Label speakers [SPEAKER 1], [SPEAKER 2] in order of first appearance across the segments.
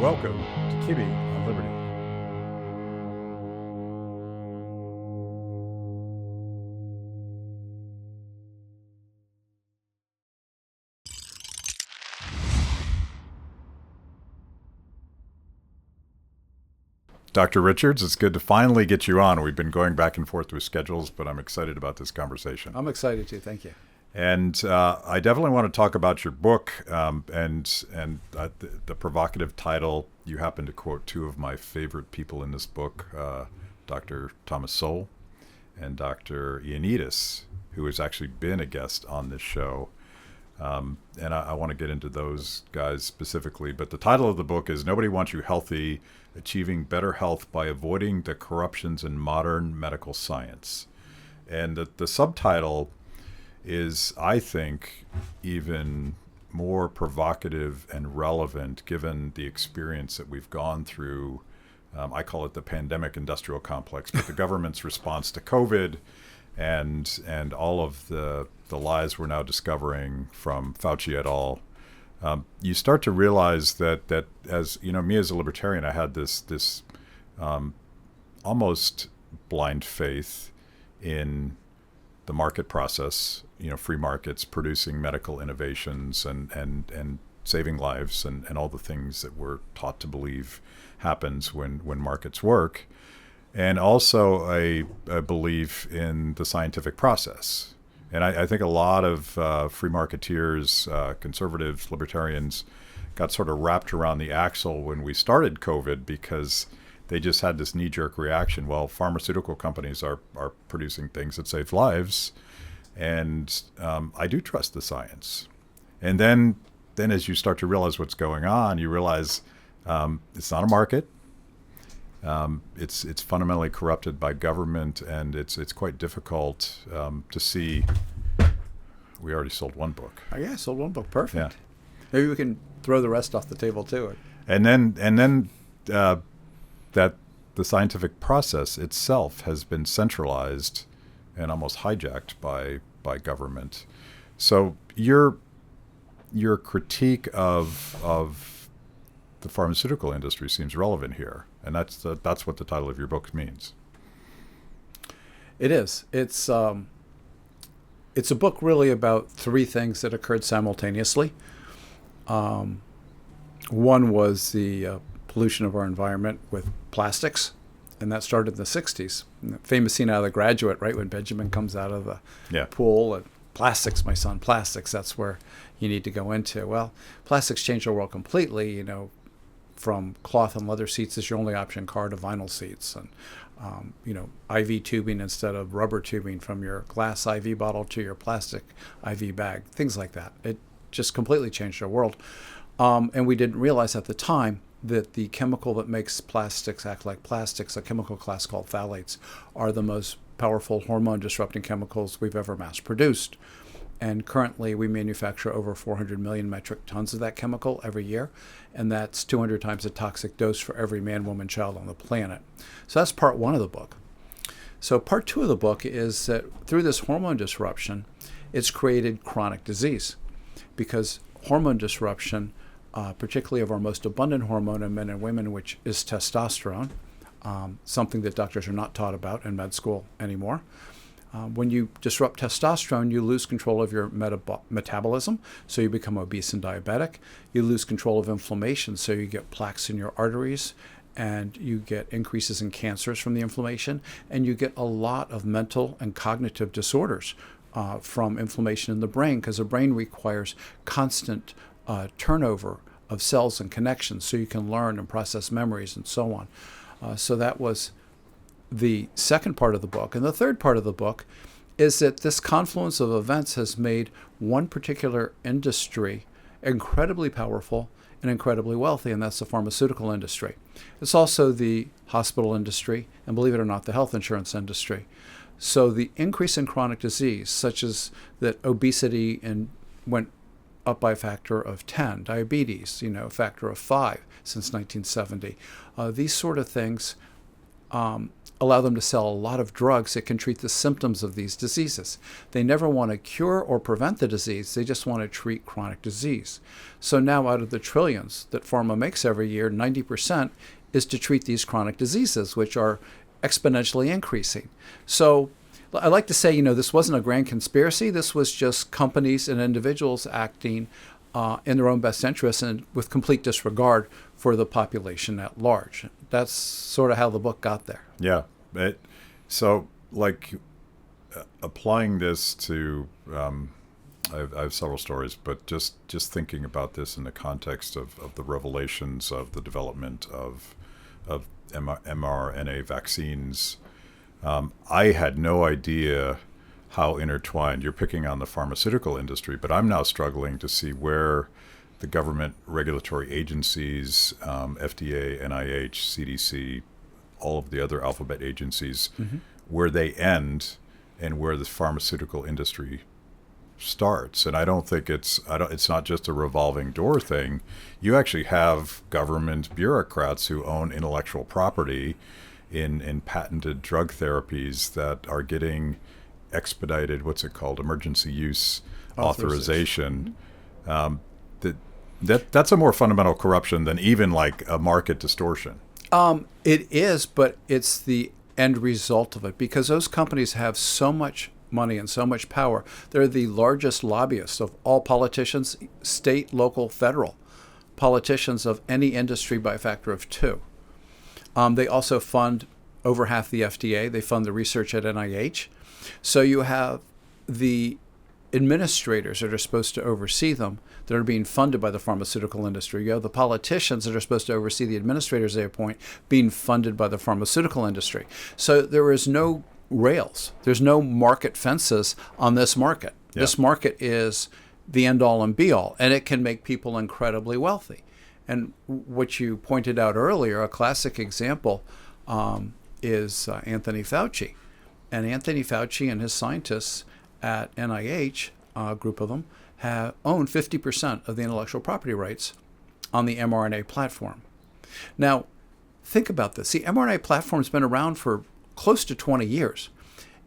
[SPEAKER 1] Welcome to Kibbe on Liberty. Dr. Richards, it's good to finally get you on. We've been going back and forth with schedules, but I'm excited about this conversation.
[SPEAKER 2] I'm excited too. Thank you.
[SPEAKER 1] And I definitely want to talk about your book and the provocative title. You happen to quote two of my favorite people in this book, Dr. Thomas Sowell and Dr. Ioannidis, who has actually been a guest on this show. And I want to get into those guys specifically. But the title of the book is Nobody Wants You Healthy, Achieving Better Health by Avoiding the Corruptions in Modern Medical Science. And the subtitle is, I think, even more provocative and relevant given the experience that we've gone through. I call it the pandemic industrial complex, but the government's response to COVID and all of the lies we're now discovering from Fauci et al. You start to realize that as you know, me as a libertarian, I had this almost blind faith in the market process, free markets producing medical innovations and saving lives and all the things that we're taught to believe happens when markets work. And also a belief in the scientific process. And I think a lot of free marketeers, conservatives, libertarians got sort of wrapped around the axle when we started COVID because they just had this knee-jerk reaction. Well, pharmaceutical companies are producing things that save lives, and I do trust the science. And then as you start to realize what's going on, you realize it's not a market. It's fundamentally corrupted by government, and it's quite difficult to see. We already sold one book.
[SPEAKER 2] Oh, yeah, sold one book. Perfect.
[SPEAKER 1] Yeah.
[SPEAKER 2] Maybe we can throw the rest off the table too.
[SPEAKER 1] And then that the scientific process itself has been centralized and almost hijacked by government. So your critique of the pharmaceutical industry seems relevant here. And that's what the title of your book means.
[SPEAKER 2] It is. It's a book really about three things that occurred simultaneously. One was the pollution of our environment with plastics, and that started in the 60s. And the famous scene out of The Graduate, right, when Benjamin comes out of the pool and plastics, my son, plastics, that's where you need to go into. Well, plastics changed our world completely, from cloth and leather seats as your only option car to vinyl seats, and IV tubing instead of rubber tubing, from your glass IV bottle to your plastic IV bag, things like that. It just completely changed our world. And we didn't realize at the time that the chemical that makes plastics act like plastics, a chemical class called phthalates, are the most powerful hormone disrupting chemicals we've ever mass produced. And currently we manufacture over 400 million metric tons of that chemical every year, and that's 200 times the toxic dose for every man, woman, child on the planet. So that's part one of the book. So part two of the book is that through this hormone disruption, it's created chronic disease, because hormone disruption, particularly of our most abundant hormone in men and women, which is testosterone, something that doctors are not taught about in med school anymore. When you disrupt testosterone, you lose control of your metabolism, so you become obese and diabetic. You lose control of inflammation, so you get plaques in your arteries, and you get increases in cancers from the inflammation, and you get a lot of mental and cognitive disorders from inflammation in the brain, because the brain requires constant turnover of cells and connections so you can learn and process memories and so on. So that was the second part of the book. And the third part of the book is that this confluence of events has made one particular industry incredibly powerful and incredibly wealthy, and that's the pharmaceutical industry. It's also the hospital industry, and believe it or not, the health insurance industry. So the increase in chronic disease, such as that obesity went up by a factor of 10, diabetes, a factor of 5 since 1970. These sort of things allow them to sell a lot of drugs that can treat the symptoms of these diseases. They never want to cure or prevent the disease. They just want to treat chronic disease. So now out of the trillions that pharma makes every year, 90% is to treat these chronic diseases, which are exponentially increasing. So I like to say, this wasn't a grand conspiracy. This was just companies and individuals acting in their own best interests and with complete disregard for the population at large. That's sort of how the book got there.
[SPEAKER 1] Yeah. So, applying this to, I have several stories, but just thinking about this in the context of the revelations of the development of mRNA vaccines, I had no idea how intertwined. You're picking on the pharmaceutical industry, but I'm now struggling to see where the government regulatory agencies, FDA, NIH, CDC, all of the other alphabet agencies, where they end and where the pharmaceutical industry starts. And I don't think it's not just a revolving door thing. You actually have government bureaucrats who own intellectual property in patented drug therapies that are getting expedited, emergency use authorization. That's a more fundamental corruption than even like a market distortion.
[SPEAKER 2] It is, but it's the end result of it, because those companies have so much money and so much power. They're the largest lobbyists of all politicians, state, local, federal politicians of any industry by a factor of 2. They also fund over half the FDA. They fund the research at NIH. So you have the administrators that are supposed to oversee them that are being funded by the pharmaceutical industry. You have the politicians that are supposed to oversee the administrators they appoint being funded by the pharmaceutical industry. So there is no rails. There's no market fences on this market. Yeah. This market is the end all and be all, and it can make people incredibly wealthy. And what you pointed out earlier, a classic example is Anthony Fauci. And Anthony Fauci and his scientists at NIH, a group of them, have owned 50% of the intellectual property rights on the mRNA platform. Now, think about this. The mRNA platform's been around for close to 20 years,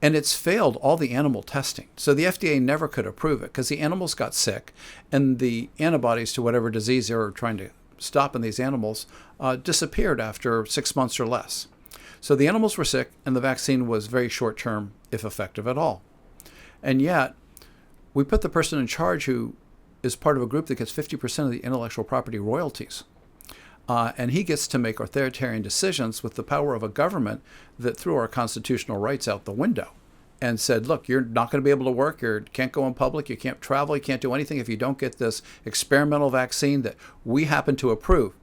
[SPEAKER 2] and it's failed all the animal testing. So the FDA never could approve it because the animals got sick, and the antibodies to whatever disease they were trying to stop in these animals disappeared after 6 months or less. So the animals were sick, and the vaccine was very short-term, if effective at all. And yet, we put the person in charge who is part of a group that gets 50% of the intellectual property royalties. And he gets to make authoritarian decisions with the power of a government that threw our constitutional rights out the window and said, look, you're not going to be able to work, you can't go in public, you can't travel, you can't do anything if you don't get this experimental vaccine that we happen to approve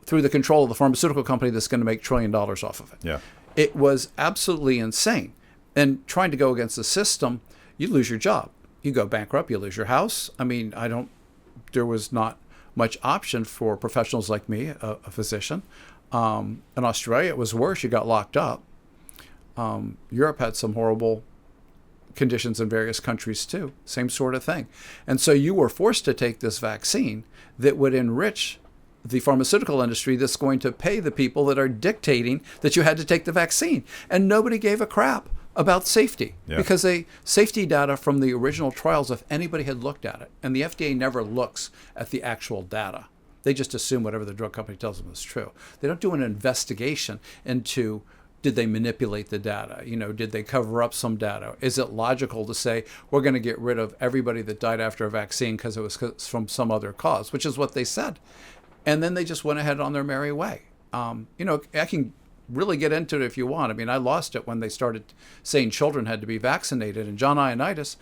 [SPEAKER 2] through the control of the pharmaceutical company that's going to make $1 trillion off of it.
[SPEAKER 1] Yeah.
[SPEAKER 2] It was absolutely insane. And trying to go against the system, you lose your job. You go bankrupt, you lose your house. I mean, there was not much option for professionals like me, a physician. In Australia, it was worse. You got locked up. Europe had some horrible conditions in various countries too. Same sort of thing. And so you were forced to take this vaccine that would enrich the pharmaceutical industry that's going to pay the people that are dictating that you had to take the vaccine. And nobody gave a crap about safety because safety data from the original trials, if anybody had looked at it, and the FDA never looks at the actual data. They just assume whatever the drug company tells them is true. They don't do an investigation into, did they manipulate the data? Did they cover up some data? Is it logical to say we're going to get rid of everybody that died after a vaccine because it was from some other cause, which is what they said. And then they just went ahead on their merry way. I can really get into it if you want. I mean, I lost it when they started saying children had to be vaccinated. And John Ioannidis,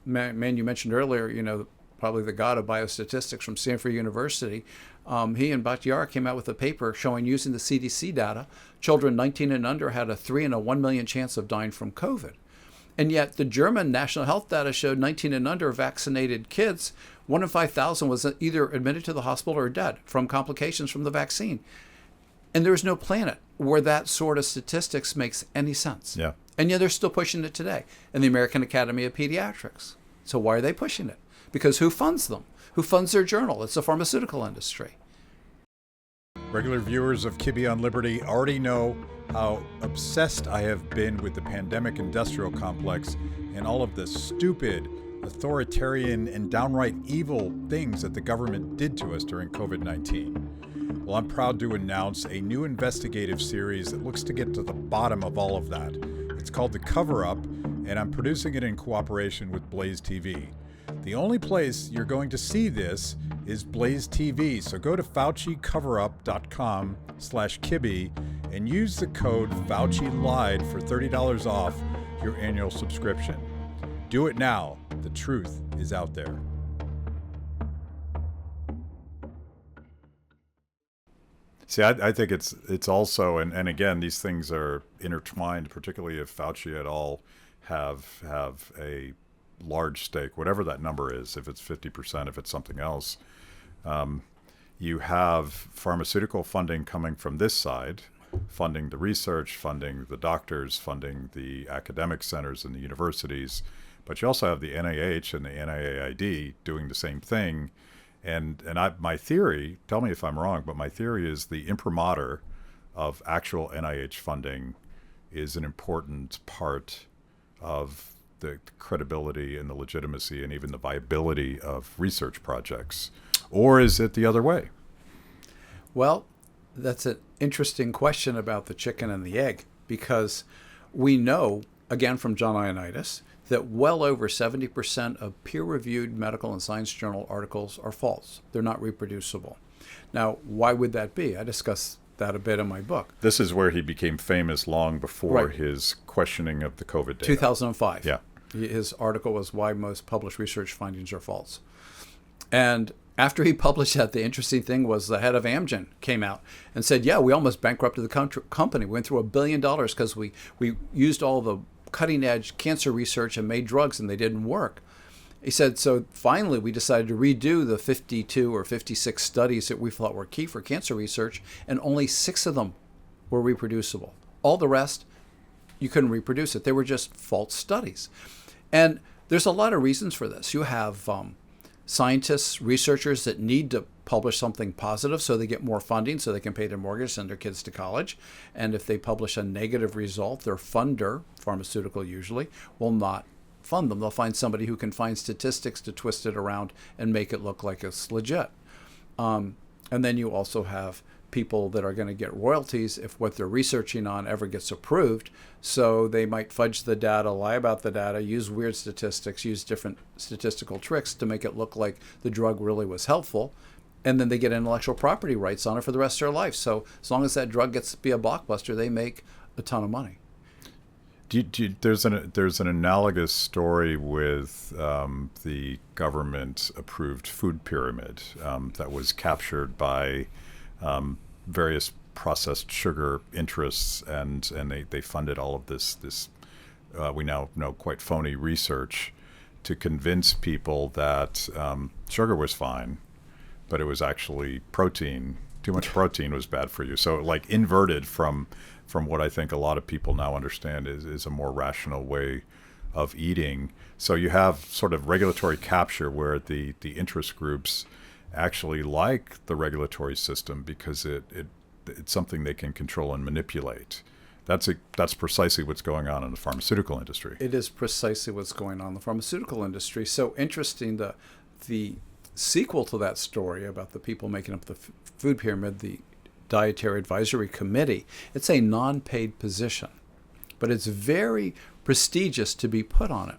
[SPEAKER 2] man you mentioned earlier, probably the god of biostatistics from Stanford University, he and Bhattacharya came out with a paper showing, using the CDC data, children 19 and under had a 3 in a 1 million chance of dying from COVID. And yet the German national health data showed 19 and under vaccinated kids, 1 in 5,000 was either admitted to the hospital or dead from complications from the vaccine. And there's no planet where that sort of statistics makes any sense.
[SPEAKER 1] Yeah.
[SPEAKER 2] And yet they're still pushing it today in the American Academy of Pediatrics. So why are they pushing it? Because who funds them? Who funds their journal? It's the pharmaceutical industry.
[SPEAKER 1] Regular viewers of Kibbe on Liberty already know how obsessed I have been with the pandemic industrial complex and all of the stupid, authoritarian, and downright evil things that the government did to us during COVID-19. Well, I'm proud to announce a new investigative series that looks to get to the bottom of all of that. It's called The Coverup, and I'm producing it in cooperation with BlazeTV. The only place you're going to see this is BlazeTV, so go to FauciCoverup.com/Kibbe and use the code FauciLied for $30 off your annual subscription. Do it now. The truth is out there. See, I think it's also, and again, these things are intertwined, particularly if Fauci et al. have a large stake, whatever that number is, if it's 50%, if it's something else. You have pharmaceutical funding coming from this side, funding the research, funding the doctors, funding the academic centers and the universities. But you also have the NIH and the NIAID doing the same thing. And my theory, tell me if I'm wrong, but my theory is the imprimatur of actual NIH funding is an important part of the credibility and the legitimacy and even the viability of research projects. Or is it the other way?
[SPEAKER 2] Well, that's an interesting question about the chicken and the egg, because we know, again from John Ioannidis, that well over 70% of peer-reviewed medical and science journal articles are false. They're not reproducible. Now, why would that be? I discuss that a bit in my book.
[SPEAKER 1] This is where he became famous long before his questioning of the COVID data.
[SPEAKER 2] 2005.
[SPEAKER 1] Yeah.
[SPEAKER 2] His article was Why Most Published Research Findings Are False. And after he published that, the interesting thing was the head of Amgen came out and said, yeah, we almost bankrupted the company. We went through $1 billion because we used all the cutting-edge cancer research and made drugs and they didn't work. He said, so finally we decided to redo the 52 or 56 studies that we thought were key for cancer research, and only 6 of them were reproducible. All the rest, you couldn't reproduce it. They were just false studies. And there's a lot of reasons for this. You have scientists, researchers that need to publish something positive so they get more funding so they can pay their mortgage, send their kids to college. And if they publish a negative result, their funder, pharmaceutical usually, will not fund them. They'll find somebody who can find statistics to twist it around and make it look like it's legit. And then you also have people that are going to get royalties if what they're researching on ever gets approved. So they might fudge the data, lie about the data, use weird statistics, use different statistical tricks to make it look like the drug really was helpful. And then they get intellectual property rights on it for the rest of their life. So as long as that drug gets to be a blockbuster, they make a ton of money.
[SPEAKER 1] There's an analogous story with the government-approved food pyramid that was captured by various processed sugar interests, and they funded all of this we now know quite phony research to convince people that sugar was fine, but it was actually protein. Too much protein was bad for you. So like inverted from what I think a lot of people now understand is a more rational way of eating. So you have sort of regulatory capture where the interest groups actually like the regulatory system because it's something they can control and manipulate. That's precisely what's going on in the pharmaceutical industry.
[SPEAKER 2] It is precisely what's going on in the pharmaceutical industry. So interesting, the sequel to that story about the people making up the food pyramid, the Dietary Advisory Committee, it's a non-paid position, but it's very prestigious to be put on it.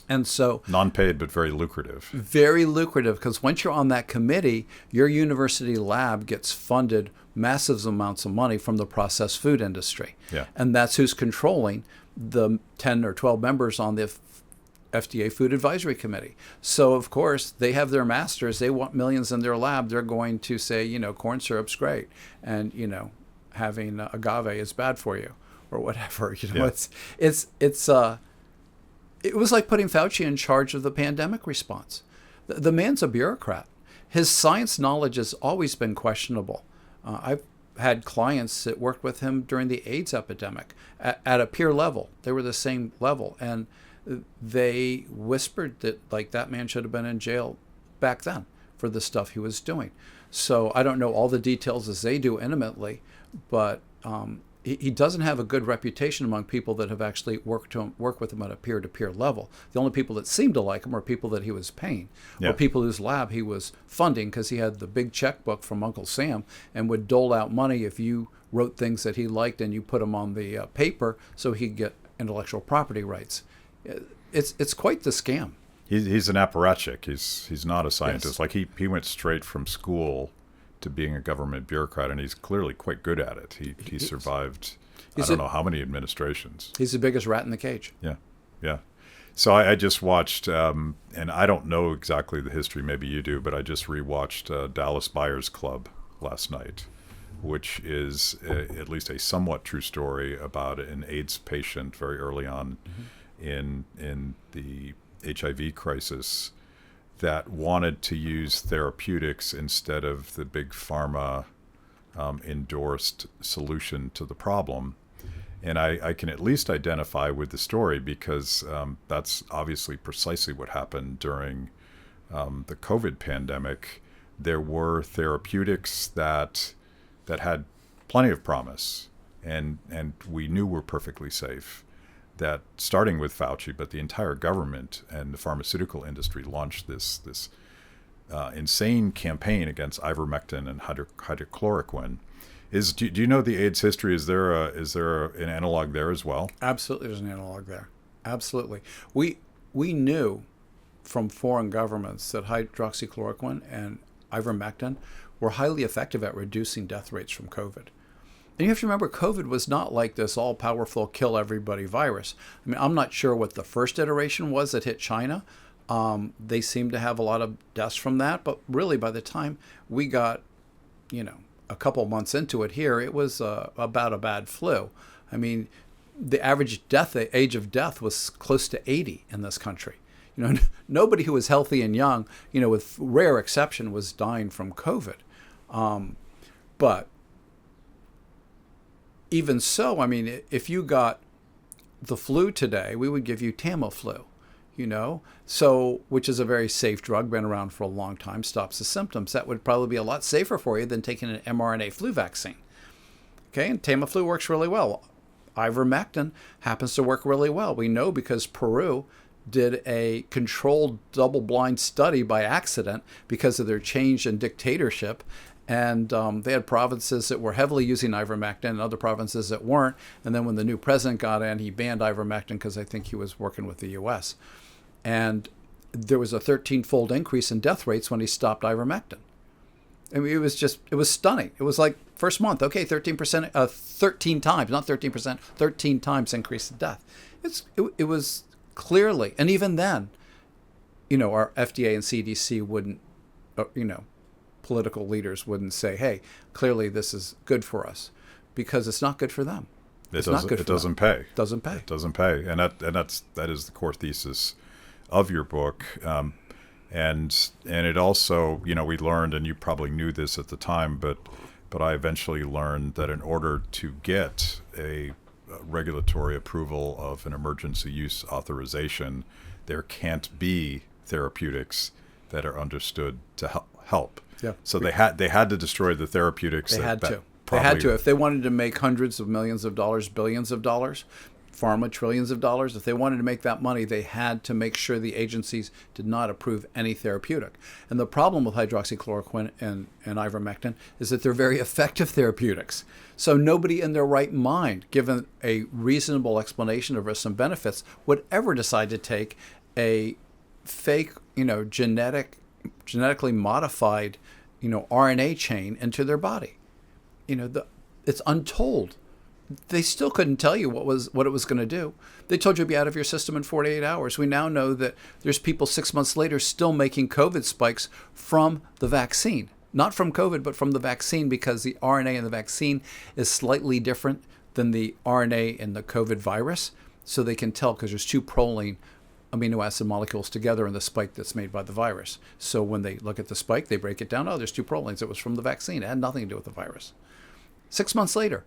[SPEAKER 2] And so
[SPEAKER 1] non-paid, but very lucrative.
[SPEAKER 2] Very lucrative, because once you're on that committee, your university lab gets funded massive amounts of money from the processed food industry.
[SPEAKER 1] Yeah.
[SPEAKER 2] And that's who's controlling the 10 or 12 members on the FDA Food Advisory Committee. So, of course, they have their masters. They want millions in their lab. They're going to say, corn syrup's great, and, having agave is bad for you, or whatever.
[SPEAKER 1] Yeah.
[SPEAKER 2] It was like putting Fauci in charge of the pandemic response. The man's a bureaucrat. His science knowledge has always been questionable. I've had clients that worked with him during the AIDS epidemic at a peer level. They were the same level, and they whispered that that man should have been in jail back then for the stuff he was doing. So I don't know all the details as they do intimately, but he doesn't have a good reputation among people that have actually worked with him at a peer-to-peer level. The only people that seemed to like him are people that he was paying, or people whose lab he was funding, because he had the big checkbook from Uncle Sam and would dole out money if you wrote things that he liked and you put them on the paper so he'd get intellectual property rights. It's quite the scam.
[SPEAKER 1] He's an apparatchik. He's not a scientist.
[SPEAKER 2] Yes.
[SPEAKER 1] Like he went straight from school to being a government bureaucrat, and he's clearly quite good at it. He survived I don't know how many administrations.
[SPEAKER 2] He's the biggest rat in the cage.
[SPEAKER 1] Yeah. So I just watched, and I don't know exactly the history, maybe you do, but I just rewatched Dallas Buyers Club last night, which is at least a somewhat true story about an AIDS patient very early on in the HIV crisis that wanted to use therapeutics instead of the Big Pharma endorsed solution to the problem. And I can at least identify with the story because that's obviously precisely what happened during the COVID pandemic. There were therapeutics that had plenty of promise and we knew were perfectly safe. That starting with Fauci, but the entire government and the pharmaceutical industry launched this insane campaign against ivermectin and hydrochloroquine. Do you know the AIDS history? Is there an analog there as well?
[SPEAKER 2] Absolutely, there's an analog there. Absolutely. We knew from foreign governments that hydroxychloroquine and ivermectin were highly effective at reducing death rates from COVID. And you have to remember, COVID was not like this all-powerful kill-everybody virus. I mean, I'm not sure what the first iteration was that hit China. They seemed to have a lot of deaths from that. But really, by the time we got, a couple months into it here, it was about a bad flu. I mean, the average age of death was close to 80 in this country. Nobody who was healthy and young, with rare exception, was dying from COVID. But even so, I mean, if you got the flu today, we would give you Tamiflu, so which is a very safe drug, been around for a long time, stops the symptoms. That would probably be a lot safer for you than taking an mRNA flu vaccine. Okay, and Tamiflu works really well. Ivermectin happens to work really well. We know because Peru did a controlled double-blind study by accident because of their change in dictatorship. And they had provinces that were heavily using ivermectin and other provinces that weren't. And then when the new president got in, he banned ivermectin because I think he was working with the U.S. And there was a 13-fold increase in death rates when he stopped ivermectin. I mean, it was stunning. It was like first month, okay, 13%, 13 times, not 13%, 13 times increase in death. It was clearly, and even then, our FDA and CDC wouldn't, political leaders wouldn't say, hey, clearly this is good for us, because it's not good for them.
[SPEAKER 1] It doesn't pay.
[SPEAKER 2] Doesn't pay.
[SPEAKER 1] It doesn't pay. And that is the core thesis of your book. And it also, we learned, and you probably knew this at the time, but I eventually learned that in order to get a regulatory approval of an emergency use authorization, there can't be therapeutics that are understood to help.
[SPEAKER 2] Yeah.
[SPEAKER 1] So they had to destroy the therapeutics.
[SPEAKER 2] They had to. If they wanted to make hundreds of millions of dollars, billions of dollars, pharma trillions of dollars, if they wanted to make that money, they had to make sure the agencies did not approve any therapeutic. And the problem with hydroxychloroquine and ivermectin is that they're very effective therapeutics. So nobody in their right mind, given a reasonable explanation of risks and benefits, would ever decide to take a fake, genetically modified, RNA chain into their body. It's untold. They still couldn't tell you what it was going to do. They told you it'd be out of your system in 48 hours. We now know that there's people 6 months later still making COVID spikes from the vaccine. Not from COVID, but from the vaccine, because the RNA in the vaccine is slightly different than the RNA in the COVID virus. So they can tell because there's two proline amino acid molecules together in the spike that's made by the virus. So when they look at the spike, they break it down. Oh, there's two prolines. It was from the vaccine. It had nothing to do with the virus. 6 months later.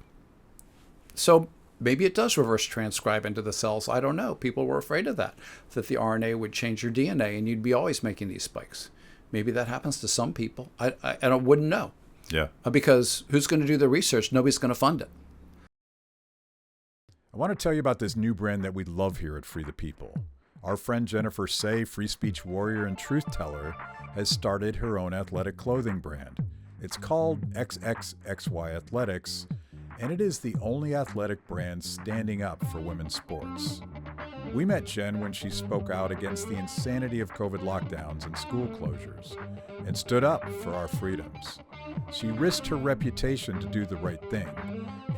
[SPEAKER 2] So maybe it does reverse transcribe into the cells. I don't know. People were afraid of that the RNA would change your DNA and you'd be always making these spikes. Maybe that happens to some people. I wouldn't know.
[SPEAKER 1] Yeah.
[SPEAKER 2] Because who's going to do the research? Nobody's going to fund it.
[SPEAKER 1] I want to tell you about this new brand that we love here at Free the People. Our friend Jennifer Say, free speech warrior and truth teller, has started her own athletic clothing brand. It's called Xxy Athletics, and it is the only athletic brand standing up for women's sports. We met Jen when she spoke out against the insanity of COVID lockdowns and school closures, and stood up for our freedoms. She risked her reputation to do the right thing,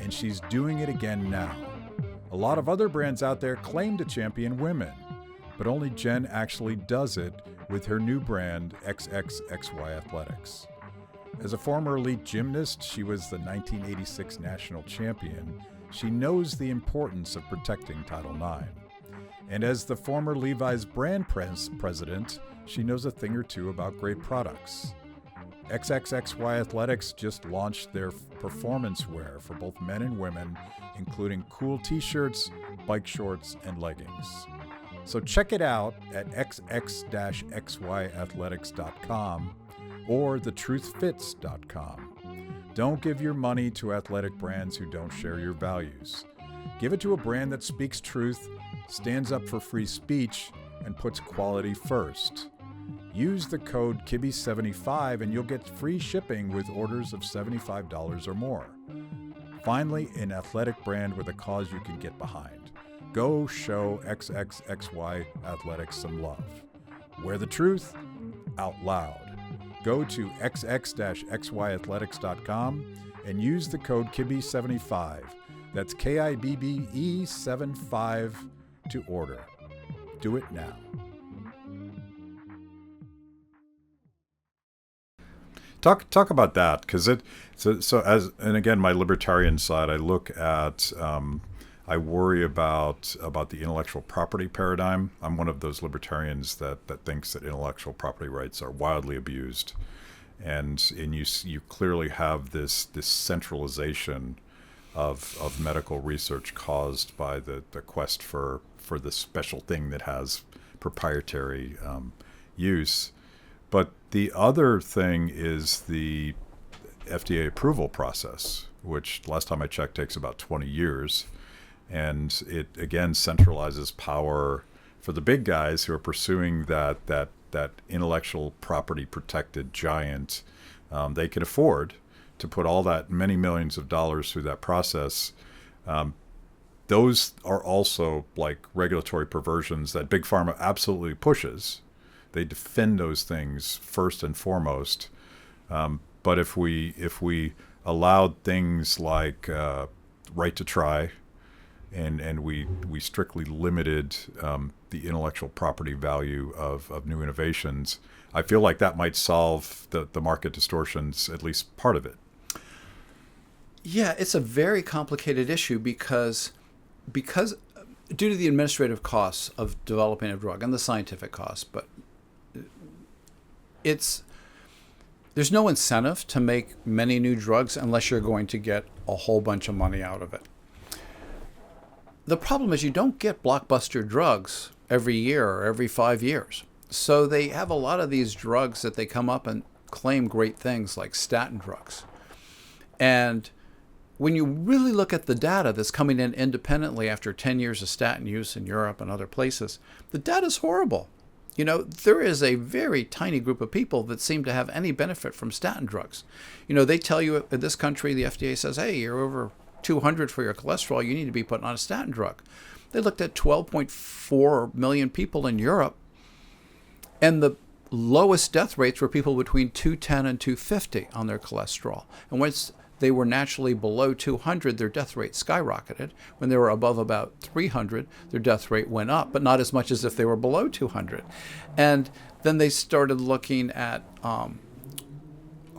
[SPEAKER 1] and she's doing it again now. A lot of other brands out there claim to champion women, but only Jen actually does it with her new brand, Xxy Athletics. As a former elite gymnast, she was the 1986 national champion. She knows the importance of protecting Title IX. And as the former Levi's brand president, she knows a thing or two about great products. Xxy Athletics just launched their performance wear for both men and women, including cool t-shirts, bike shorts, and leggings. So check it out at xx-xyathletics.com or thetruthfits.com. Don't give your money to athletic brands who don't share your values. Give it to a brand that speaks truth, stands up for free speech, and puts quality first. Use the code Kibbe75 and you'll get free shipping with orders of $75 or more. Finally, an athletic brand with a cause you can get behind. Go show Xxy Athletics some love. Wear the truth out loud. Go to xx-xyathletics.com and use the code Kibbe75. That's KIBBE75 to order. Do it now. Talk about that, because again, my libertarian side, I look at I worry about the intellectual property paradigm. I'm one of those libertarians that thinks that intellectual property rights are wildly abused, and you clearly have this centralization of medical research caused by the quest for this special thing that has proprietary use. But the other thing is the FDA approval process, which last time I checked takes about 20 years. And it, again, centralizes power for the big guys who are pursuing that intellectual property protected giant. They can afford to put all that many millions of dollars through that process. Those are also like regulatory perversions that Big Pharma absolutely pushes. They defend those things first and foremost. But if we allowed things like right to try, and we strictly limited the intellectual property value of new innovations, I feel like that might solve the market distortions, at least part of it.
[SPEAKER 2] Yeah, it's a very complicated issue because due to the administrative costs of developing a drug and the scientific costs, but there's no incentive to make many new drugs unless you're going to get a whole bunch of money out of it. The problem is you don't get blockbuster drugs every year or every 5 years. So they have a lot of these drugs that they come up and claim great things like statin drugs. And when you really look at the data that's coming in independently after 10 years of statin use in Europe and other places, the data's horrible. You know, there is a very tiny group of people that seem to have any benefit from statin drugs. You know, they tell you in this country, the FDA says, hey, you're over 200 for your cholesterol, you need to be put on a statin drug. They looked at 12.4 million people in Europe, and the lowest death rates were people between 210 and 250 on their cholesterol. And once they were naturally below 200, their death rate skyrocketed. When they were above about 300, their death rate went up, but not as much as if they were below 200. And then they started looking at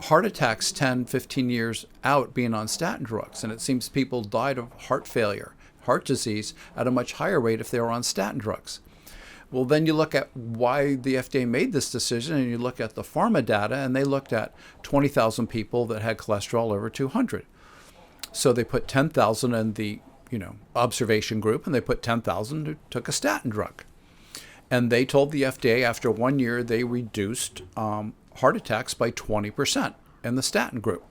[SPEAKER 2] heart attacks 10, 15 years out being on statin drugs. And it seems people died of heart failure, heart disease, at a much higher rate if they were on statin drugs. Well, then you look at why the FDA made this decision, and you look at the pharma data, and they looked at 20,000 people that had cholesterol over 200. So they put 10,000 in the observation group, and they put 10,000 who took a statin drug. And they told the FDA after 1 year they reduced heart attacks by 20% in the statin group.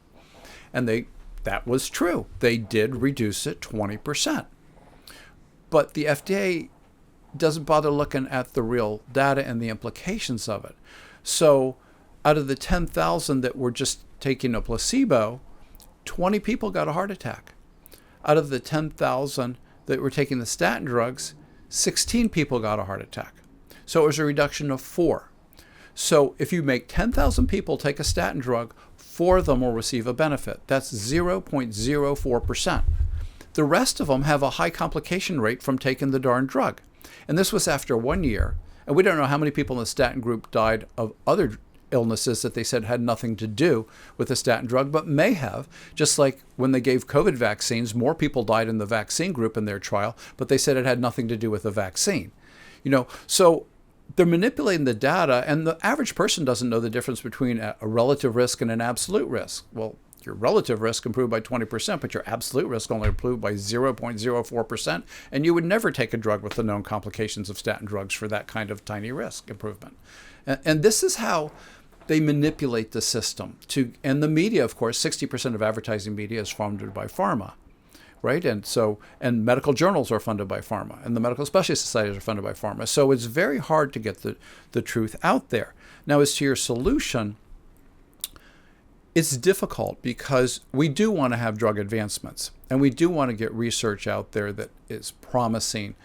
[SPEAKER 2] And that was true. They did reduce it 20%. But the FDA doesn't bother looking at the real data and the implications of it. So out of the 10,000 that were just taking a placebo, 20 people got a heart attack. Out of the 10,000 that were taking the statin drugs, 16 people got a heart attack. So it was a reduction of 4. So if you make 10,000 people take a statin drug, 4 of them will receive a benefit. That's 0.04%. The rest of them have a high complication rate from taking the darn drug. And this was after 1 year. And we don't know how many people in the statin group died of other illnesses that they said had nothing to do with the statin drug, but may have. Just like when they gave COVID vaccines, more people died in the vaccine group in their trial, but they said it had nothing to do with the vaccine. So they're manipulating the data, and the average person doesn't know the difference between a relative risk and an absolute risk. Well, your relative risk improved by 20%, but your absolute risk only improved by 0.04%, and you would never take a drug with the known complications of statin drugs for that kind of tiny risk improvement. And this is how they manipulate the system. And the media, of course, 60% of advertising media is funded by pharma, right? And medical journals are funded by pharma, and the medical specialty societies are funded by pharma. So it's very hard to get the truth out there. Now, as to your solution, it's difficult because we do want to have drug advancements, and we do want to get research out there that is promising,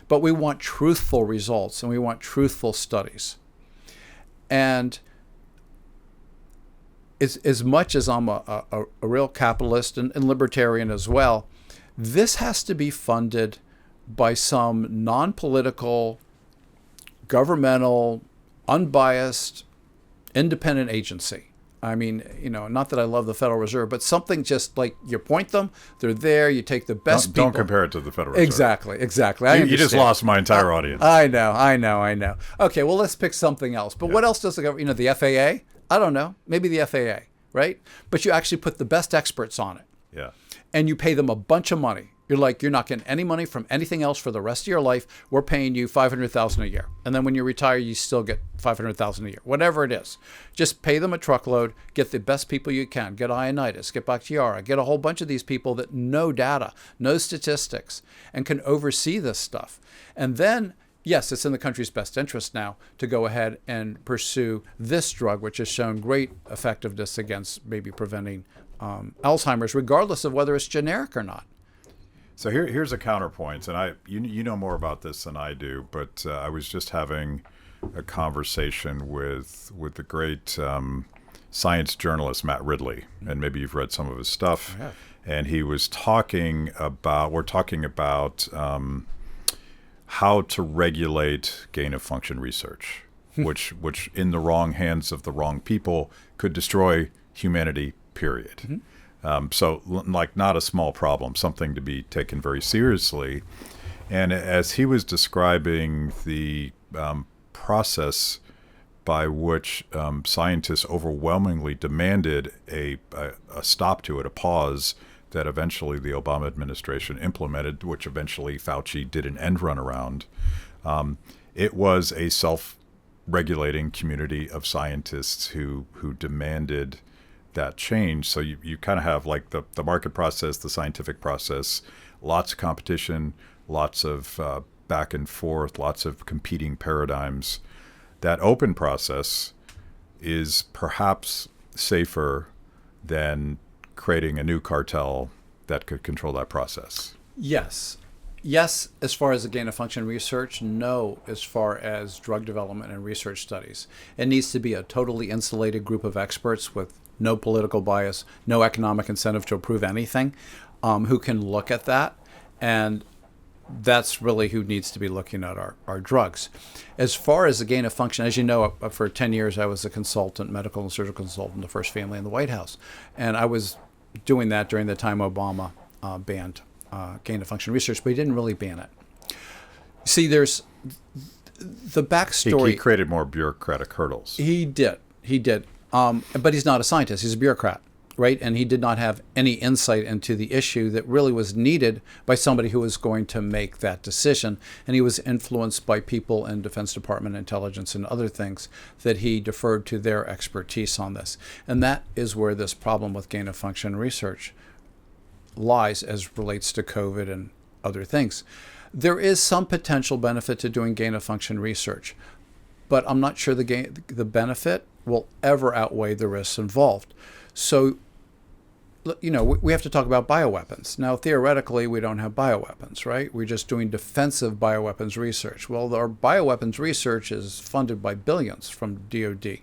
[SPEAKER 2] but we want truthful results, and we want truthful studies. And as much as I'm a real capitalist and libertarian as well, this has to be funded by some non-political, governmental, unbiased, independent agency. I mean, not that I love the Federal Reserve, but something just like you point them, they're there, you take the best people.
[SPEAKER 1] Don't compare it to the Federal Reserve.
[SPEAKER 2] Exactly.
[SPEAKER 1] You just lost my entire audience.
[SPEAKER 2] I know. Okay, well, let's pick something else. But what else does the government, the FAA? I don't know, maybe the FAA, right? But you actually put the best experts on it.
[SPEAKER 1] Yeah.
[SPEAKER 2] And you pay them a bunch of money. You're not getting any money from anything else for the rest of your life. We're paying you $500,000 a year. And then when you retire, you still get $500,000 a year, whatever it is. Just pay them a truckload, get the best people you can, get Ioannidis, get Bakhtiari, get a whole bunch of these people that know data, know statistics, and can oversee this stuff. And then, yes, it's in the country's best interest now to go ahead and pursue this drug, which has shown great effectiveness against maybe preventing Alzheimer's, regardless of whether it's generic or not.
[SPEAKER 1] So here's a counterpoint, and you know more about this than I do, but I was just having a conversation with the great science journalist Matt Ridley, and maybe you've read some of his stuff.
[SPEAKER 2] Yeah.
[SPEAKER 1] And he was talking about how to regulate gain-of-function research, which in the wrong hands of the wrong people could destroy humanity, period. Mm-hmm. So not a small problem, something to be taken very seriously. And as he was describing the process by which scientists overwhelmingly demanded a stop to it, a pause that eventually the Obama administration implemented, which eventually Fauci did an end run around, it was a self-regulating community of scientists who demanded that change. So you kind of have like the market process, the scientific process, lots of competition, lots of back and forth, lots of competing paradigms. That open process is perhaps safer than creating a new cartel that could control that process.
[SPEAKER 2] Yes, as far as the gain-of-function research. No, as far as drug development and research studies. It needs to be a totally insulated group of experts with no political bias, no economic incentive to approve anything, who can look at that. And that's really who needs to be looking at our drugs. As far as the gain of function, as you know, for 10 years I was a consultant, medical and surgical consultant, the first family in the White House. And I was doing that during the time Obama banned gain of function research, but he didn't really ban it. See, there's the backstory.
[SPEAKER 1] He created more bureaucratic hurdles.
[SPEAKER 2] He did. But he's not a scientist. He's a bureaucrat. right? And he did not have any insight into the issue that really was needed by somebody who was going to make that decision. And he was influenced by people in Defense Department intelligence and other things that he deferred to their expertise on this. And that is where this problem with gain-of-function research lies as relates to COVID and other things. There is some potential benefit to doing gain-of-function research, but I'm not sure the benefit will ever outweigh the risks involved. So, we have to talk about bioweapons. Now, theoretically, we don't have bioweapons, right? We're just doing defensive bioweapons research. Well, our bioweapons research is funded by billions from DoD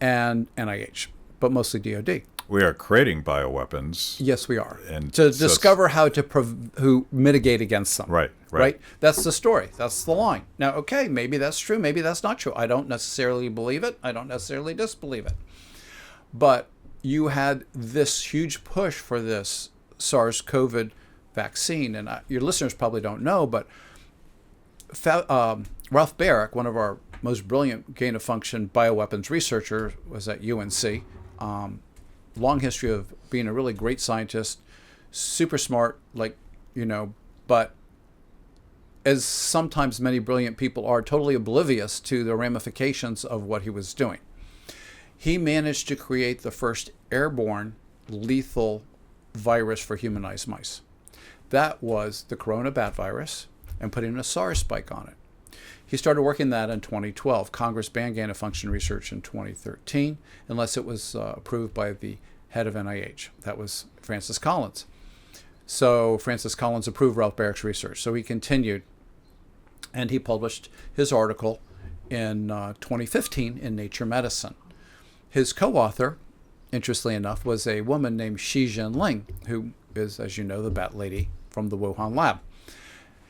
[SPEAKER 2] and NIH, but mostly DoD.
[SPEAKER 1] We are creating bioweapons.
[SPEAKER 2] Yes, we are.
[SPEAKER 1] And
[SPEAKER 2] to discover how to mitigate against them.
[SPEAKER 1] Right.
[SPEAKER 2] That's the story. That's the line. Now, okay, maybe that's true. Maybe that's not true. I don't necessarily believe it. I don't necessarily disbelieve it. But you had this huge push for this SARS-CoV vaccine. And your listeners probably don't know, but Ralph Barrick, one of our most brilliant gain-of-function bioweapons researchers, was at UNC. Long history of being a really great scientist, super smart, but as sometimes many brilliant people are, totally oblivious to the ramifications of what he was doing. He managed to create the first airborne lethal virus for humanized mice. That was the corona bat virus, and putting a SARS spike on it. He started working that in 2012. Congress banned gain-of-function research in 2013, unless it was approved by the head of NIH. That was Francis Collins. So Francis Collins approved Ralph Barrick's research. So he continued, and he published his article in 2015 in Nature Medicine. His co-author, interestingly enough, was a woman named Shi Jinling, who is, as you know, the bat lady from the Wuhan lab.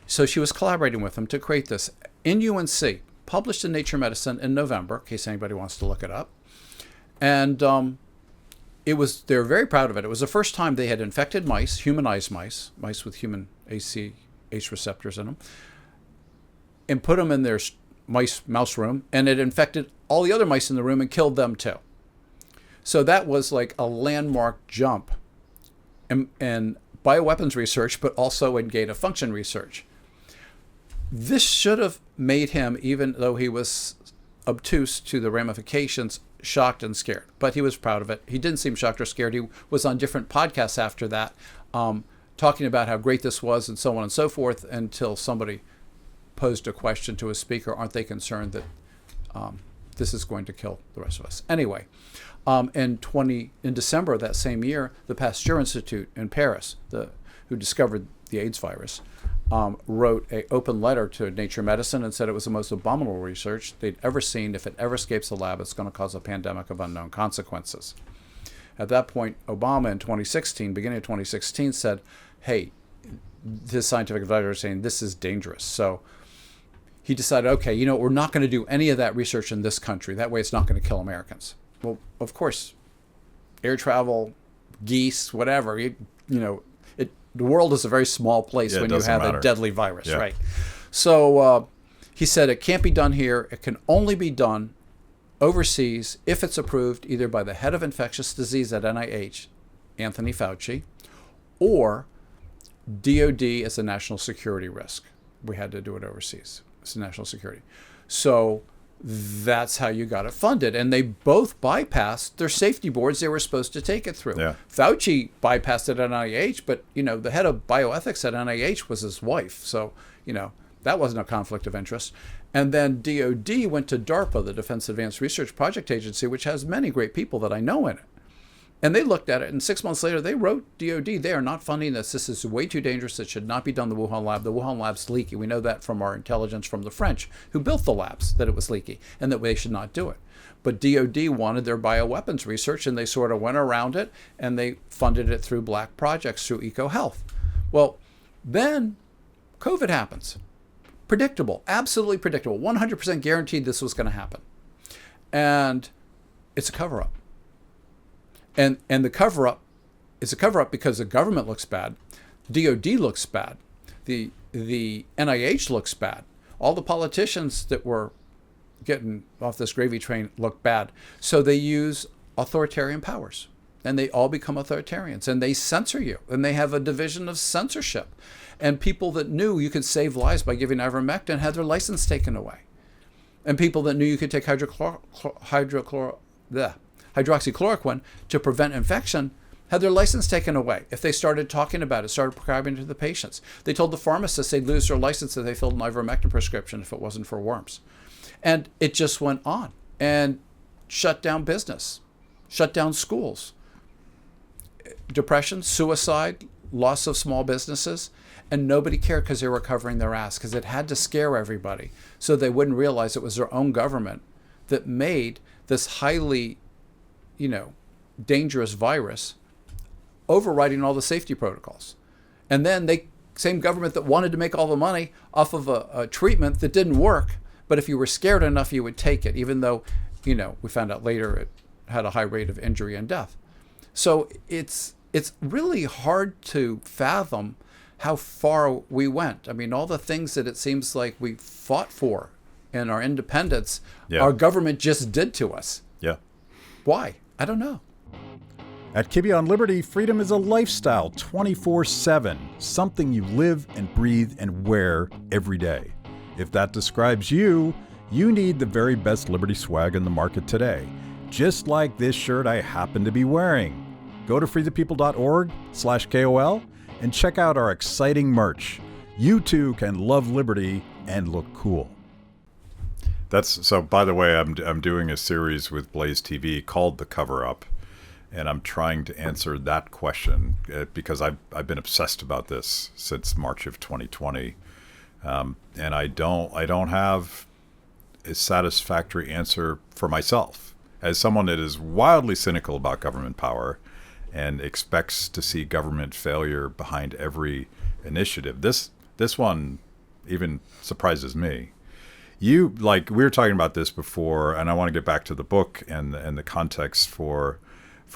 [SPEAKER 2] So she was collaborating with him to create this in UNC, published in Nature Medicine in November, in case anybody wants to look it up. And they're very proud of it. It was the first time they had infected mice, humanized mice with human ACH receptors in them, and put them in their mouse room, and it infected all the other mice in the room and killed them too. So that was like a landmark jump in bioweapons research, but also in gain-of-function research. This should have made him, even though he was obtuse to the ramifications, shocked and scared. But he was proud of it. He didn't seem shocked or scared. He was on different podcasts after that, talking about how great this was and so on and so forth, until somebody posed a question to a speaker, aren't they concerned that this is going to kill the rest of us? Anyway, in December of that same year, the Pasteur Institute in Paris, who discovered the AIDS virus, wrote an open letter to Nature Medicine and said it was the most abominable research they'd ever seen. If it ever escapes the lab, it's going to cause a pandemic of unknown consequences. At that point, Obama in 2016, beginning of 2016, said, hey, his scientific advisor is saying this is dangerous. So he decided, okay, we're not going to do any of that research in this country. That way it's not going to kill Americans. Well, of course, air travel, geese, whatever, the world is a very small place when you have a deadly virus, right? So he said it can't be done here. It can only be done overseas if it's approved either by the head of infectious disease at NIH, Anthony Fauci, or DoD as a national security risk. We had to do it overseas. It's a national security. So that's how you got it funded. And they both bypassed their safety boards they were supposed to take it through.
[SPEAKER 1] Yeah.
[SPEAKER 2] Fauci bypassed it at NIH, but, the head of bioethics at NIH was his wife. So, that wasn't a conflict of interest. And then DoD went to DARPA, the Defense Advanced Research Project Agency, which has many great people that I know in it. And they looked at it, and 6 months later, they wrote DoD, they are not funding this. This is way too dangerous. It should not be done in the Wuhan lab. The Wuhan lab's leaky. We know that from our intelligence from the French, who built the labs, that it was leaky, and that they should not do it. But DoD wanted their bioweapons research, and they sort of went around it, and they funded it through black projects, through EcoHealth. Well, then COVID happens. Predictable, absolutely predictable, 100% guaranteed this was going to happen. And it's a cover-up. And the cover-up is a cover-up because the government looks bad, DoD looks bad, the NIH looks bad, all the politicians that were getting off this gravy train look bad. So they use authoritarian powers. and they all become authoritarians, and they censor you, and they have a division of censorship. And people that knew you could save lives by giving ivermectin had their license taken away. And people that knew you could take hydroxychloroquine to prevent infection had their license taken away if they started talking about it, started prescribing it to the patients. They told the pharmacists they'd lose their license if they filled an ivermectin prescription if it wasn't for worms. And it just went on and shut down business, shut down schools, depression, suicide, loss of small businesses. And nobody cared because they were covering their ass, because it had to scare everybody so they wouldn't realize it was their own government that made this highly, dangerous virus, overriding all the safety protocols. And then same government that wanted to make all the money off of a treatment that didn't work, but if you were scared enough, you would take it, even though, we found out later it had a high rate of injury and death. So it's really hard to fathom how far we went. I mean, all the things that it seems like we fought for in our independence, our government just did to us.
[SPEAKER 1] Yeah.
[SPEAKER 2] Why? I don't know.
[SPEAKER 1] At Kibbe on Liberty, freedom is a lifestyle 24/7, something you live and breathe and wear every day. If that describes you, you need the very best Liberty swag in the market today, just like this shirt I happen to be wearing. Go to freethepeople.org/KOL and check out our exciting merch. You too can love Liberty and look cool. So, by the way, I'm doing a series with BlazeTV called The Coverup, and I'm trying to answer that question because I've been obsessed about this since March of 2020, and I don't have a satisfactory answer for myself as someone that is wildly cynical about government power and expects to see government failure behind every initiative. This one even surprises me. We were talking about this before, and I want to get back to the book and the context for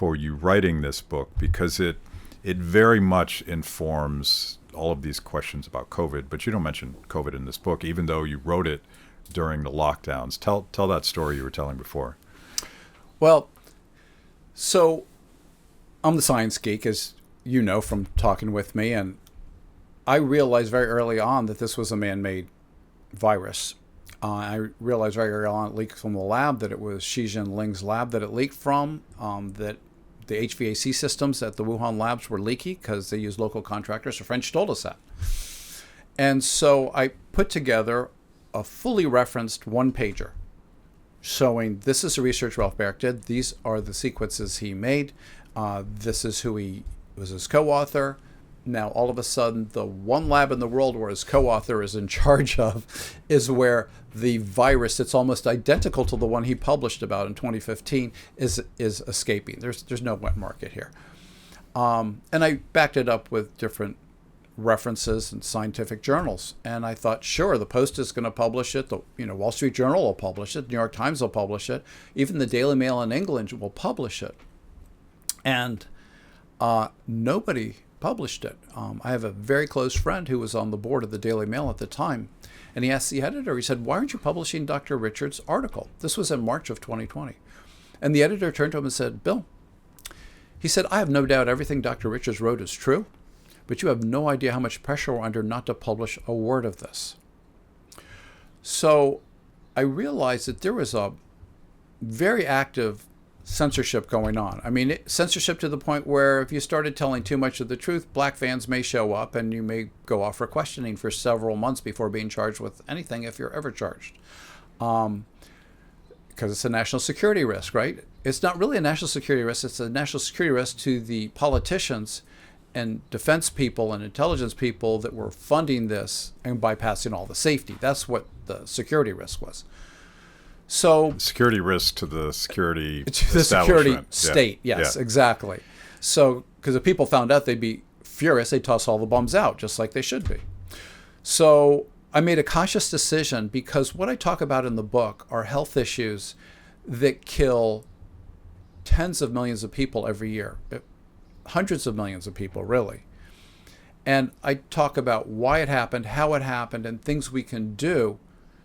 [SPEAKER 1] you writing this book, because it very much informs all of these questions about COVID. But you don't mention COVID in this book, even though you wrote it during the lockdowns. Tell that story you were telling before.
[SPEAKER 2] Well, so I'm the science geek, as you know from talking with me, and I realized very early on that this was a man-made virus. I realized very early on it leaked from the lab, that it was Xi Jinping's lab that it leaked from, that the HVAC systems at the Wuhan labs were leaky because they used local contractors. The French told us that. And so I put together a fully referenced one-pager showing this is the research Ralph Baric did. These are the sequences he made. This is who he was his co-author. Now, all of a sudden, the one lab in the world where his co-author is in charge of is where the virus that's almost identical to the one he published about in 2015 is escaping. There's no wet market here. And I backed it up with different references and scientific journals. And I thought, sure, the Post is going to publish it. The Wall Street Journal will publish it. New York Times will publish it. Even the Daily Mail in England will publish it. And nobody published it. I have a very close friend who was on the board of the Daily Mail at the time, and he asked the editor, he said, "Why aren't you publishing Dr. Richards' article?" This was in March of 2020. And the editor turned to him and said, "Bill," he said, "I have no doubt everything Dr. Richards wrote is true, but you have no idea how much pressure we're under not to publish a word of this." So I realized that there was a very active censorship going on. I mean, censorship to the point where if you started telling too much of the truth, black fans may show up and you may go off for questioning for several months before being charged with anything, if you're ever charged. Because it's a national security risk, right? It's not really a national security risk. It's a national security risk to the politicians and defense people and intelligence people that were funding this and bypassing all the safety. That's what the security risk was. So
[SPEAKER 1] security risk to the security
[SPEAKER 2] state. Yes, exactly. So because if people found out, they'd be furious. They'd toss all the bums out, just like they should be. So I made a conscious decision, because what I talk about in the book are health issues that kill tens of millions of people every year, hundreds of millions of people, really. And I talk about why it happened, how it happened, and things we can do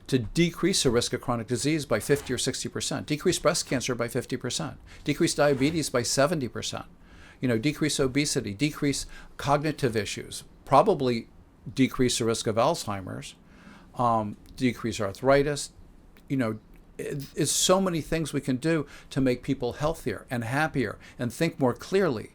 [SPEAKER 2] to decrease the risk of chronic disease by 50 or 60%, decrease breast cancer by 50%, decrease diabetes by 70%. decrease obesity, decrease cognitive issues, probably decrease the risk of Alzheimer's, decrease arthritis. It's so many things we can do to make people healthier and happier and think more clearly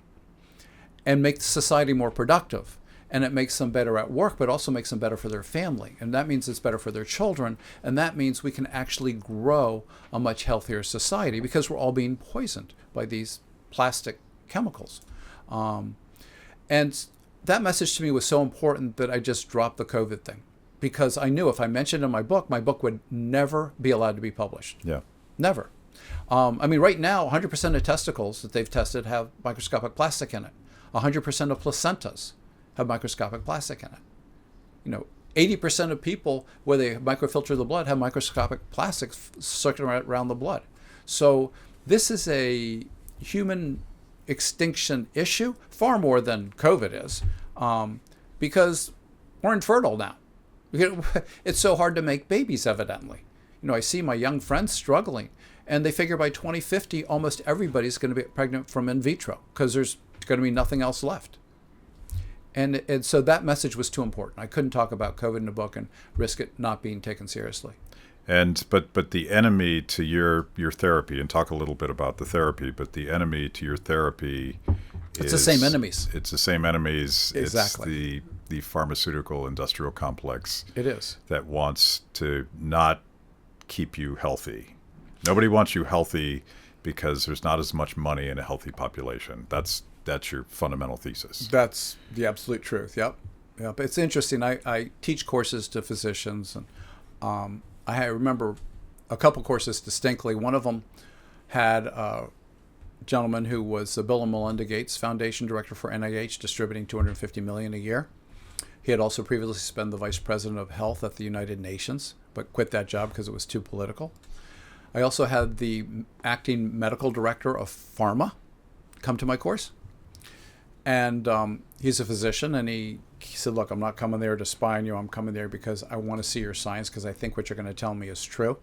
[SPEAKER 2] and make society more productive. And it makes them better at work, but also makes them better for their family. And that means it's better for their children. And that means we can actually grow a much healthier society because we're all being poisoned by these plastic chemicals. And that message to me was so important that I just dropped the COVID thing, because I knew if I mentioned it in my book would never be allowed to be published.
[SPEAKER 1] Yeah.
[SPEAKER 2] Never. Right now, 100% of testicles that they've tested have microscopic plastic in it. 100% of placentas have microscopic plastic in it. 80% of people where they microfilter the blood have microscopic plastics circulating around the blood. So this is a human extinction issue, far more than COVID is, because we're infertile now. It's so hard to make babies, evidently. I see my young friends struggling, and they figure by 2050, almost everybody's going to be pregnant from in vitro because there's going to be nothing else left. And so that message was too important. I couldn't talk about COVID in the book and risk it not being taken seriously.
[SPEAKER 1] But the enemy to your therapy, and talk a little bit about the therapy, but the enemy to your therapy
[SPEAKER 2] it's the same enemies.
[SPEAKER 1] It's the same enemies.
[SPEAKER 2] Exactly.
[SPEAKER 1] It's the pharmaceutical industrial complex.
[SPEAKER 2] It is.
[SPEAKER 1] That wants to not keep you healthy. Nobody wants you healthy because there's not as much money in a healthy population. That's your fundamental thesis.
[SPEAKER 2] That's the absolute truth. Yep. It's interesting. I teach courses to physicians, and I remember a couple courses distinctly. One of them had a gentleman who was the Bill and Melinda Gates Foundation director for NIH, distributing $250 million a year. He had also previously been the vice president of health at the United Nations, but quit that job because it was too political. I also had the acting medical director of Pharma come to my course. And he's a physician, and he said, look, I'm not coming there to spy on you. I'm coming there because I want to see your science, because I think what you're going to tell me is true.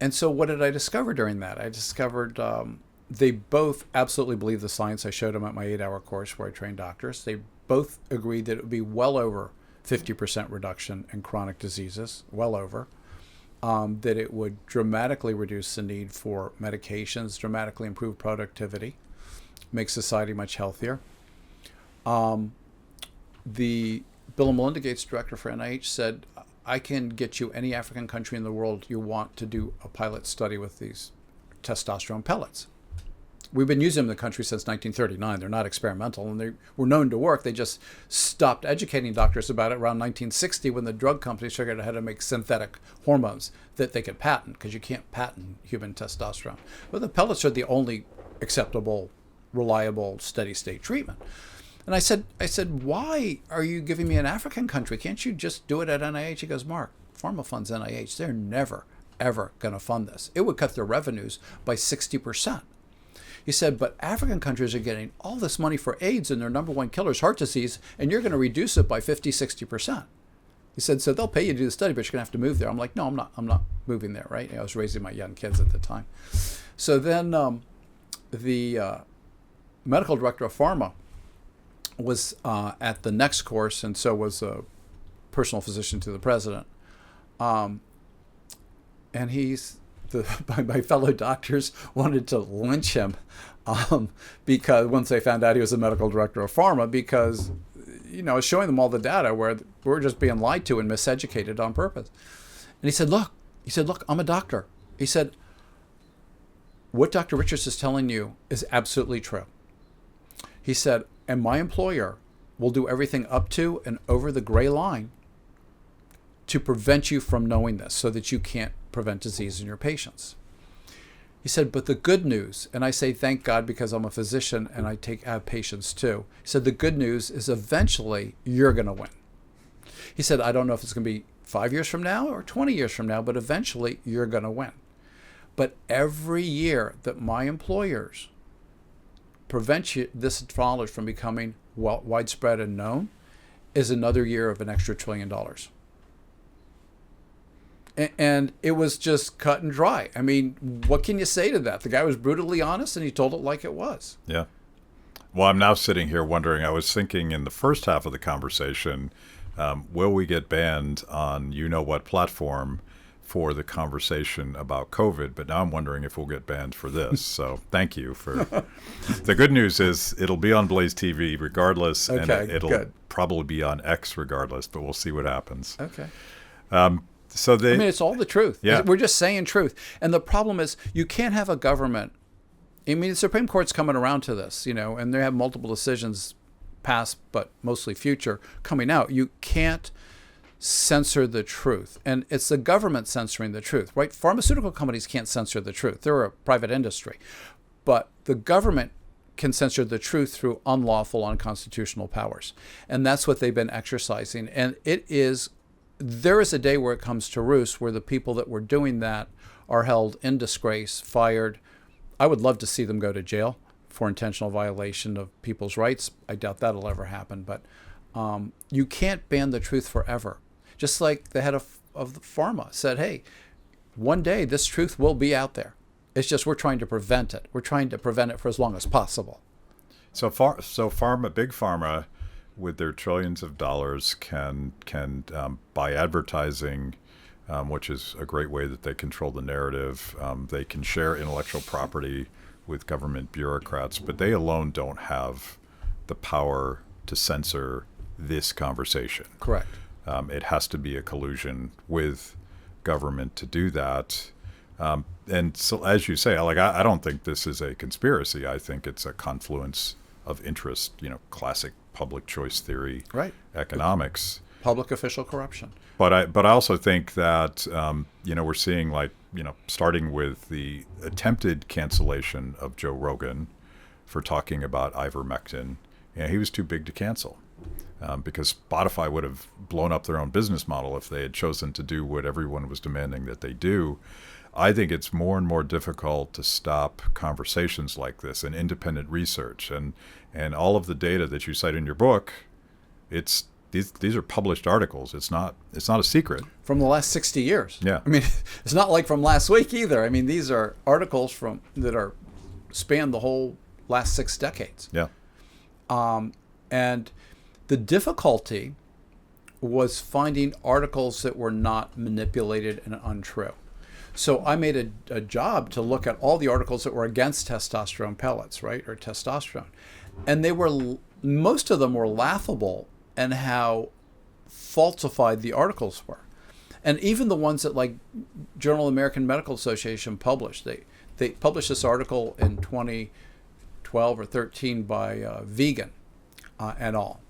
[SPEAKER 2] And so what did I discover during that? I discovered they both absolutely believe the science. I showed them at my 8-hour course where I train doctors. They both agreed that it would be well over 50% reduction in chronic diseases, well over. That it would dramatically reduce the need for medications, dramatically improve productivity, make society much healthier. The Bill and Melinda Gates director for NIH said, I can get you any African country in the world you want to do a pilot study with these testosterone pellets. We've been using them in the country since 1939. They're not experimental, and they were known to work. They just stopped educating doctors about it around 1960 when the drug companies figured out how to make synthetic hormones that they could patent, because you can't patent human testosterone. But the pellets are the only acceptable, reliable, steady-state treatment. And I said, why are you giving me an African country? Can't you just do it at NIH? He goes, Mark, Pharma funds NIH. They're never, ever going to fund this. It would cut their revenues by 60%. He said, but African countries are getting all this money for AIDS, and their number one killer is heart disease, and you're going to reduce it by 50, 60%. He said, so they'll pay you to do the study, but you're going to have to move there. I'm like, no, I'm not moving there, right? I was raising my young kids at the time. So then the medical director of Pharma was at the next course, and so was a personal physician to the president. And my fellow doctors wanted to lynch him because once they found out he was a medical director of Pharma, because I was showing them all the data where we're just being lied to and miseducated on purpose. And he said, look, I'm a doctor. He said, what Dr. Richards is telling you is absolutely true. He said, and my employer will do everything up to and over the gray line to prevent you from knowing this so that you can't prevent disease in your patients. He said, but the good news, and I say thank God because I'm a physician and I have patients too. He said, the good news is eventually you're going to win. He said, I don't know if it's going to be 5 years from now or 20 years from now, but eventually you're going to win. But every year that my employers prevent this knowledge from becoming widespread and known is another year of an extra $1 trillion. And it was just cut and dry. I mean, what can you say to that? The guy was brutally honest, and he told it like it was.
[SPEAKER 1] Yeah. Well, I'm now sitting here wondering, I was thinking in the first half of the conversation, will we get banned on you-know-what platform for the conversation about COVID? But now I'm wondering if we'll get banned for this. So thank you for... The good news is it'll be on BlazeTV regardless,
[SPEAKER 2] Okay,
[SPEAKER 1] and it'll
[SPEAKER 2] good.
[SPEAKER 1] probably be on X regardless, but we'll see what happens.
[SPEAKER 2] Okay.
[SPEAKER 1] So they...
[SPEAKER 2] I mean, it's all the truth.
[SPEAKER 1] Yeah.
[SPEAKER 2] We're just saying truth. And the problem is you can't have a government. I mean, the Supreme Court's coming around to this, and they have multiple decisions past, but mostly future, coming out. You can't censor the truth. And it's the government censoring the truth, right? Pharmaceutical companies can't censor the truth. They're a private industry. But the government can censor the truth through unlawful, unconstitutional powers. And that's what they've been exercising. And there is a day where it comes to roost where the people that were doing that are held in disgrace, fired. I would love to see them go to jail for intentional violation of people's rights. I doubt that'll ever happen. But you can't ban the truth forever. Just like the head of the pharma said, hey, one day this truth will be out there. It's just we're trying to prevent it. We're trying to prevent it for as long as possible.
[SPEAKER 1] So Big Pharma, with their trillions of dollars, can buy advertising, which is a great way that they control the narrative. They can share intellectual property with government bureaucrats, but they alone don't have the power to censor this conversation.
[SPEAKER 2] Correct.
[SPEAKER 1] It has to be a collusion with government to do that. And so, as you say, I don't think this is a conspiracy. I think it's a confluence of interest, classic public choice theory,
[SPEAKER 2] Right.
[SPEAKER 1] economics.
[SPEAKER 2] Public official corruption.
[SPEAKER 1] But I also think that, we're seeing starting with the attempted cancellation of Joe Rogan for talking about ivermectin. He was too big to cancel because Spotify would have blown up their own business model if they had chosen to do what everyone was demanding that they do. I think it's more and more difficult to stop conversations like this and independent research and all of the data that you cite in your book. These are published articles. It's not a secret.
[SPEAKER 2] From the last 60 years.
[SPEAKER 1] Yeah.
[SPEAKER 2] I mean, it's not like from last week either. I mean, these are articles that span the whole last 6 decades.
[SPEAKER 1] Yeah.
[SPEAKER 2] And the difficulty was finding articles that were not manipulated and untrue. So I made a job to look at all the articles that were against testosterone pellets, right, or testosterone. And most of them were laughable in how falsified the articles were. And even the ones that like Journal of the American Medical Association published, they published this article in 2012 or 13 by Vegan et al.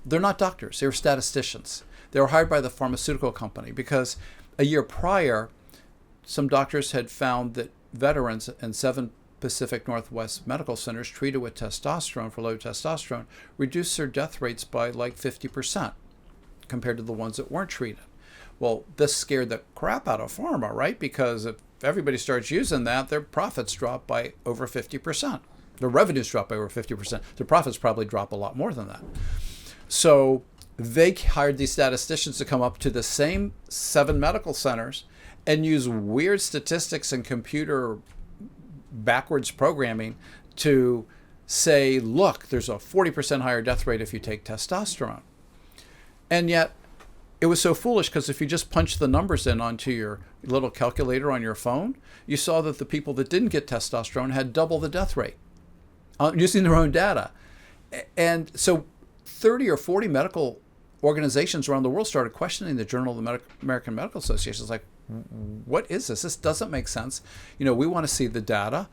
[SPEAKER 2] They're not doctors, they were statisticians. They were hired by the pharmaceutical company because a year prior, some doctors had found that veterans in 7 Pacific Northwest medical centers treated with testosterone for low testosterone reduced their death rates by like 50% compared to the ones that weren't treated. Well, this scared the crap out of pharma, right? Because if everybody starts using that, their profits drop by over 50%. Their revenues drop by over 50%. Their profits probably drop a lot more than that. So they hired these statisticians to come up to the same 7 medical centers and use weird statistics and computer backwards programming to say, look, there's a 40% higher death rate if you take testosterone. And yet it was so foolish because if you just punch the numbers in onto your little calculator on your phone, you saw that the people that didn't get testosterone had double the death rate using their own data. And so 30 or 40 medical organizations around the world started questioning the Journal of the American Medical Association. It's like, what is this? This doesn't make sense. We want to see the data.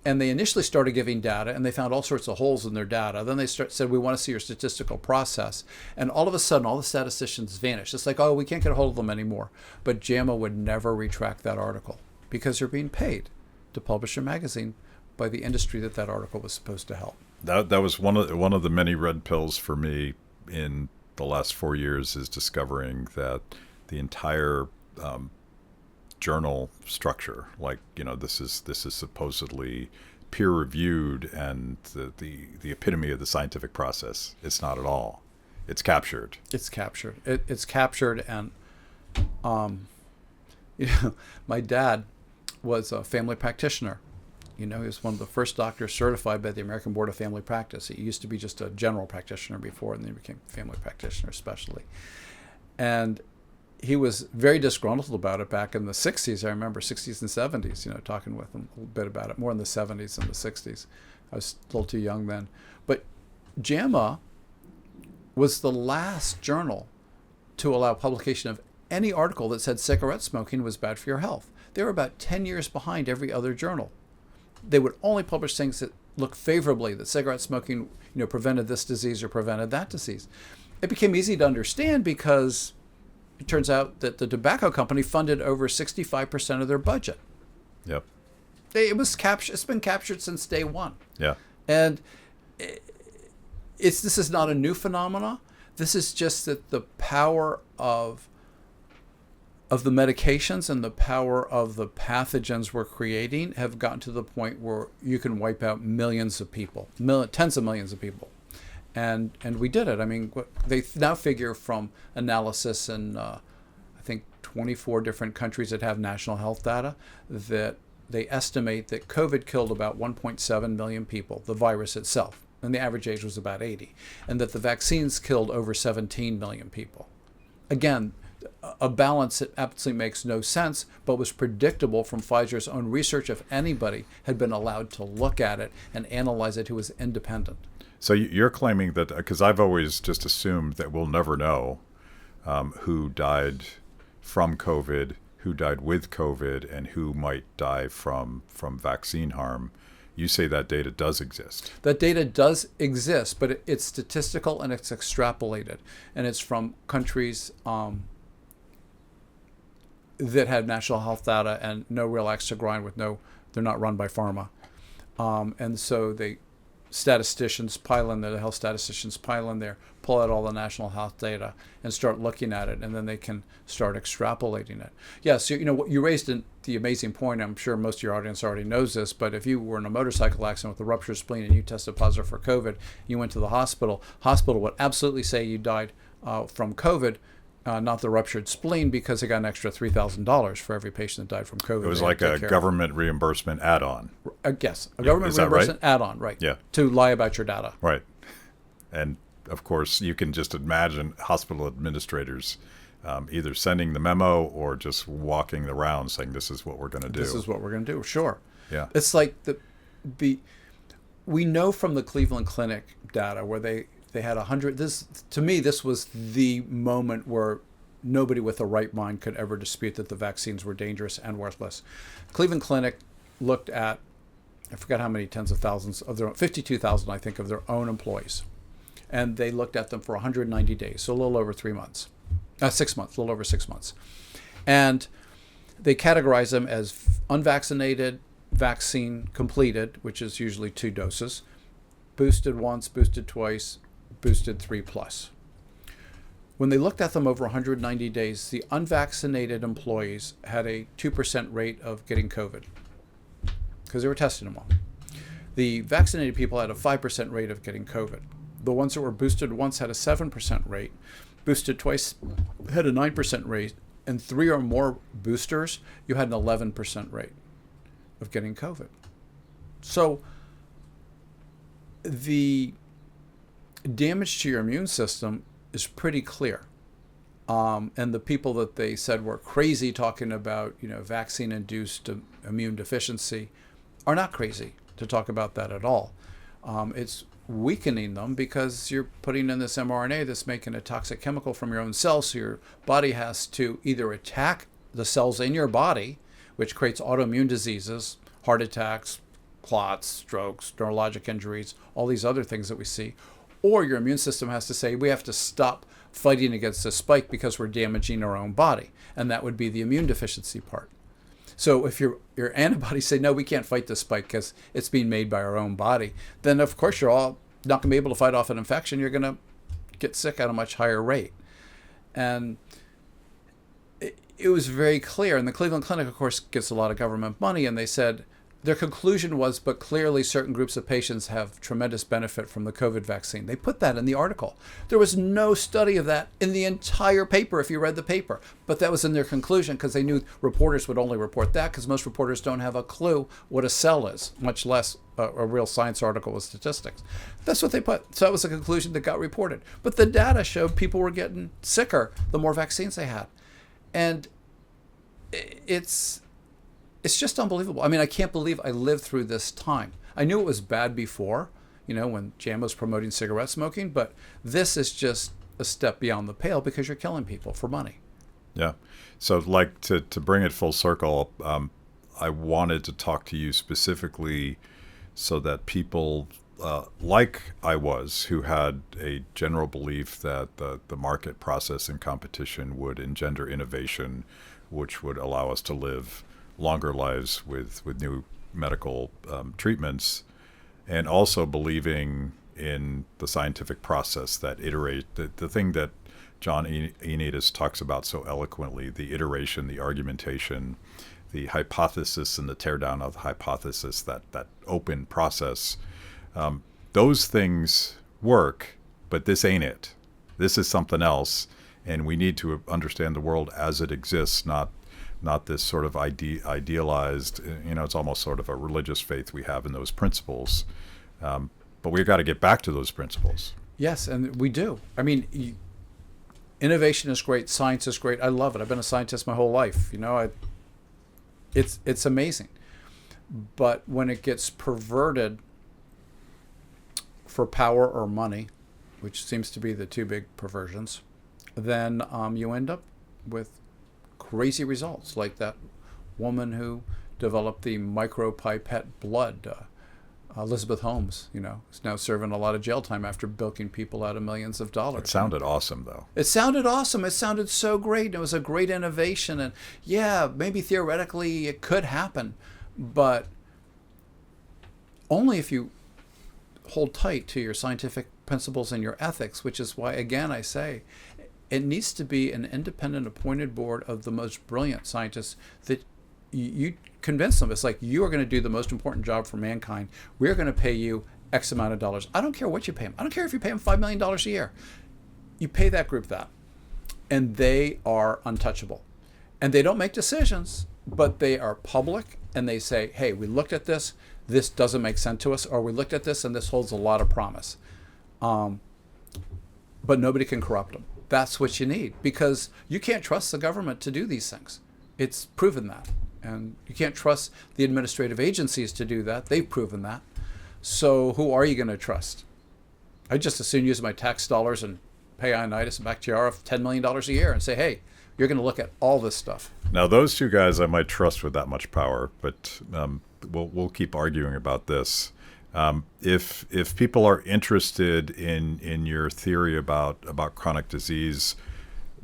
[SPEAKER 2] And they initially started giving data, and they found all sorts of holes in their data. Then they said, we want to see your statistical process. And all of a sudden, all the statisticians vanished. It's like, oh, we can't get a hold of them anymore. But JAMA would never retract that article because they're being paid to publish a magazine by the industry that article was supposed to help.
[SPEAKER 1] That was one of the many red pills for me in the last 4 years, is discovering that the entire journal structure, this is supposedly peer reviewed and the epitome of the scientific process. It's not at all. It's captured.
[SPEAKER 2] It's captured. It's captured, and My dad was a family practitioner. He was one of the first doctors certified by the American Board of Family Practice. He used to be just a general practitioner before, and then he became a family practitioner especially. And he was very disgruntled about it back in the 60s. I remember 60s and 70s, talking with him a little bit about it, more in the 70s than the 60s. I was a little too young then. But JAMA was the last journal to allow publication of any article that said cigarette smoking was bad for your health. They were about 10 years behind every other journal. They would only publish things that looked favorably, that cigarette smoking, prevented this disease or prevented that disease. It became easy to understand because it turns out that the tobacco company funded over 65% of their budget.
[SPEAKER 1] Yep.
[SPEAKER 2] It's been captured since day one.
[SPEAKER 1] Yeah.
[SPEAKER 2] And this is not a new phenomena. This is just that the power of the medications and the power of the pathogens we're creating have gotten to the point where you can wipe out millions of people, tens of millions of people. And we did it. I mean, they now figure from analysis in, I think, 24 different countries that have national health data, that they estimate that COVID killed about 1.7 million people, the virus itself, and the average age was about 80, and that the vaccines killed over 17 million people. Again, a balance that absolutely makes no sense, but was predictable from Pfizer's own research if anybody had been allowed to look at it and analyze it who was independent.
[SPEAKER 1] So you're claiming that, because I've always just assumed that we'll never know who died from COVID, who died with COVID, and who might die from vaccine harm. You say that data does exist.
[SPEAKER 2] That data does exist, but it's statistical and it's extrapolated. And it's from countries that have national health data and no real axe to grind with they're not run by pharma. And so the statisticians pile in there, the health statisticians pile in there, pull out all the national health data and start looking at it, and then they can start extrapolating it. Yes, what you raised the amazing point, I'm sure most of your audience already knows this, but if you were in a motorcycle accident with a ruptured spleen and you tested positive for COVID, you went to the hospital would absolutely say you died from COVID, not the ruptured spleen, because they got an extra $3,000 for every patient that died from COVID.
[SPEAKER 1] It was like a government reimbursement add-on.
[SPEAKER 2] Yes, a government reimbursement add-on, right?
[SPEAKER 1] Yeah.
[SPEAKER 2] To lie about your data.
[SPEAKER 1] Right. And of course, you can just imagine hospital administrators either sending the memo or just walking the rounds saying, this is what we're going to do.
[SPEAKER 2] This is what we're going to do, sure.
[SPEAKER 1] Yeah.
[SPEAKER 2] It's like we know from the Cleveland Clinic data where they had 100. To me, this was the moment where nobody with a right mind could ever dispute that the vaccines were dangerous and worthless. Cleveland Clinic looked at, I forgot how many tens of thousands of their own, 52,000, I think, of their own employees. And they looked at them for 190 days, so a little over 3 months. 6 months, a little over 6 months. And they categorized them as unvaccinated, vaccine completed, which is usually 2 doses, boosted once, boosted twice, boosted 3+. When they looked at them over 190 days, the unvaccinated employees had a 2% rate of getting COVID because they were testing them all. The vaccinated people had a 5% rate of getting COVID. The ones that were boosted once had a 7% rate, boosted twice had a 9% rate, and 3 or more boosters, you had an 11% rate of getting COVID. So the damage to your immune system is pretty clear. And the people that they said were crazy talking about, vaccine-induced immune deficiency are not crazy to talk about that at all. It's weakening them because you're putting in this mRNA that's making a toxic chemical from your own cells, so your body has to either attack the cells in your body, which creates autoimmune diseases, heart attacks, clots, strokes, neurologic injuries, all these other things that we see, or your immune system has to say, we have to stop fighting against this spike because we're damaging our own body. And that would be the immune deficiency part. So if your antibodies say, no, we can't fight this spike because it's being made by our own body, then of course you're all not going to be able to fight off an infection. You're going to get sick at a much higher rate. And it was very clear. And the Cleveland Clinic, of course, gets a lot of government money. And they said, their conclusion was, but clearly certain groups of patients have tremendous benefit from the COVID vaccine. They put that in the article. There was no study of that in the entire paper if you read the paper, but that was in their conclusion because they knew reporters would only report that because most reporters don't have a clue what a cell is, much less a real science article with statistics. That's what they put. So that was a conclusion that got reported. But the data showed people were getting sicker the more vaccines they had. And it's just unbelievable. I mean, I can't believe I lived through this time. I knew it was bad before, when Jan was promoting cigarette smoking, but this is just a step beyond the pale because you're killing people for money.
[SPEAKER 1] Yeah. So like to bring it full circle, I wanted to talk to you specifically so that people like I was, who had a general belief that the market process and competition would engender innovation, which would allow us to live longer lives with new medical treatments, and also believing in the scientific process that the thing that John Ioannidis talks about so eloquently, the iteration, the argumentation, the hypothesis and the teardown of the hypothesis, that open process. Those things work, but this ain't it. This is something else, and we need to understand the world as it exists, not this sort of idealized, it's almost sort of a religious faith we have in those principles. But we've got to get back to those principles.
[SPEAKER 2] Yes, and we do. I mean, innovation is great. Science is great. I love it. I've been a scientist my whole life. It's amazing. But when it gets perverted for power or money, which seems to be the two big perversions, then you end up with crazy results, like that woman who developed the micropipette blood, Elizabeth Holmes, is now serving a lot of jail time after bilking people out of millions of dollars.
[SPEAKER 1] It sounded awesome, though.
[SPEAKER 2] It sounded awesome. It sounded so great. It was a great innovation. And yeah, maybe theoretically it could happen, but only if you hold tight to your scientific principles and your ethics, which is why, again, I say, it needs to be an independent appointed board of the most brilliant scientists that you convince them. It's like, you are going to do the most important job for mankind. We're going to pay you X amount of dollars. I don't care what you pay them. I don't care if you pay them $5 million a year. You pay that group that. And they are untouchable. And they don't make decisions, but they are public, and they say, hey, we looked at this. This doesn't make sense to us. Or we looked at this, and this holds a lot of promise. But nobody can corrupt them. That's what you need, because you can't trust the government to do these things. It's proven that. And you can't trust the administrative agencies to do that. They've proven that. So who are you going to trust? I just as soon use my tax dollars and pay Ioannidis and Bakhtiarov $10 million a year and say, hey, you're going to look at all this stuff.
[SPEAKER 1] Now, those two guys I might trust with that much power, but we'll keep arguing about this. If people are interested in your theory about chronic disease,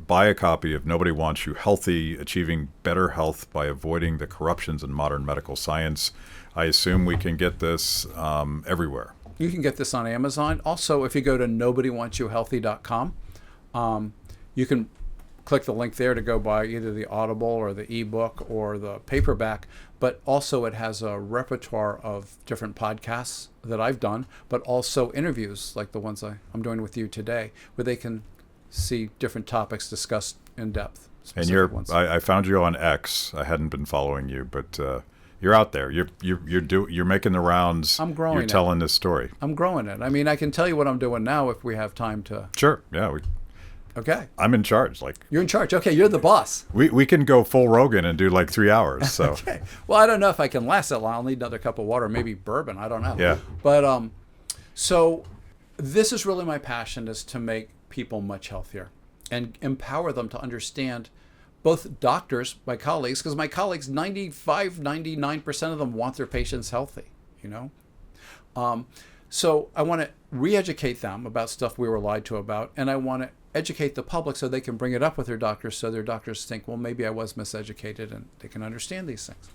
[SPEAKER 1] buy a copy of Nobody Wants You Healthy, Achieving Better Health by Avoiding the Corruptions in Modern Medical Science. I assume we can get this everywhere.
[SPEAKER 2] You can get this on Amazon. Also, if you go to nobodywantsyouhealthy.com, you can click the link there to go buy either the Audible or the ebook or the paperback. But also it has a repertoire of different podcasts that I've done, but also interviews like the ones I'm doing with you today, where they can see different topics discussed in depth.
[SPEAKER 1] And I found you on X. I hadn't been following you, but you're out there. You're making the rounds.
[SPEAKER 2] I'm growing.
[SPEAKER 1] You're telling this story.
[SPEAKER 2] I'm growing it. I mean, I can tell you what I'm doing now if we have time to.
[SPEAKER 1] Sure. Yeah.
[SPEAKER 2] Okay.
[SPEAKER 1] I'm in charge.
[SPEAKER 2] You're in charge. Okay, you're the boss.
[SPEAKER 1] We can go full Rogan and do like 3 hours. So.
[SPEAKER 2] Okay. Well, I don't know if I can last that long. I'll need another cup of water, maybe bourbon. I don't know.
[SPEAKER 1] Yeah.
[SPEAKER 2] But so this is really my passion, is to make people much healthier and empower them to understand, both doctors, my colleagues, because my colleagues, 99% of them want their patients healthy, So I want to re-educate them about stuff we were lied to about, and I want to educate the public so they can bring it up with their doctors, so their doctors think, well, maybe I was miseducated, and they can understand these things.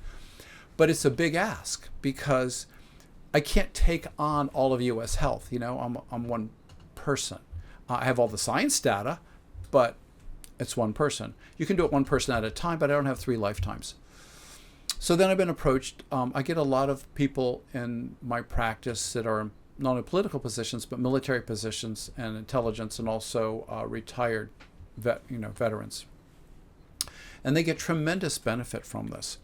[SPEAKER 2] But it's a big ask, because I can't take on all of U.S. health. I'm one person. I have all the science data, but it's one person. You can do it one person at a time, but I don't have 3 lifetimes. So then I've been approached. I get a lot of people in my practice that are not only political positions, but military positions and intelligence, and also retired veterans. And they get tremendous benefit from this.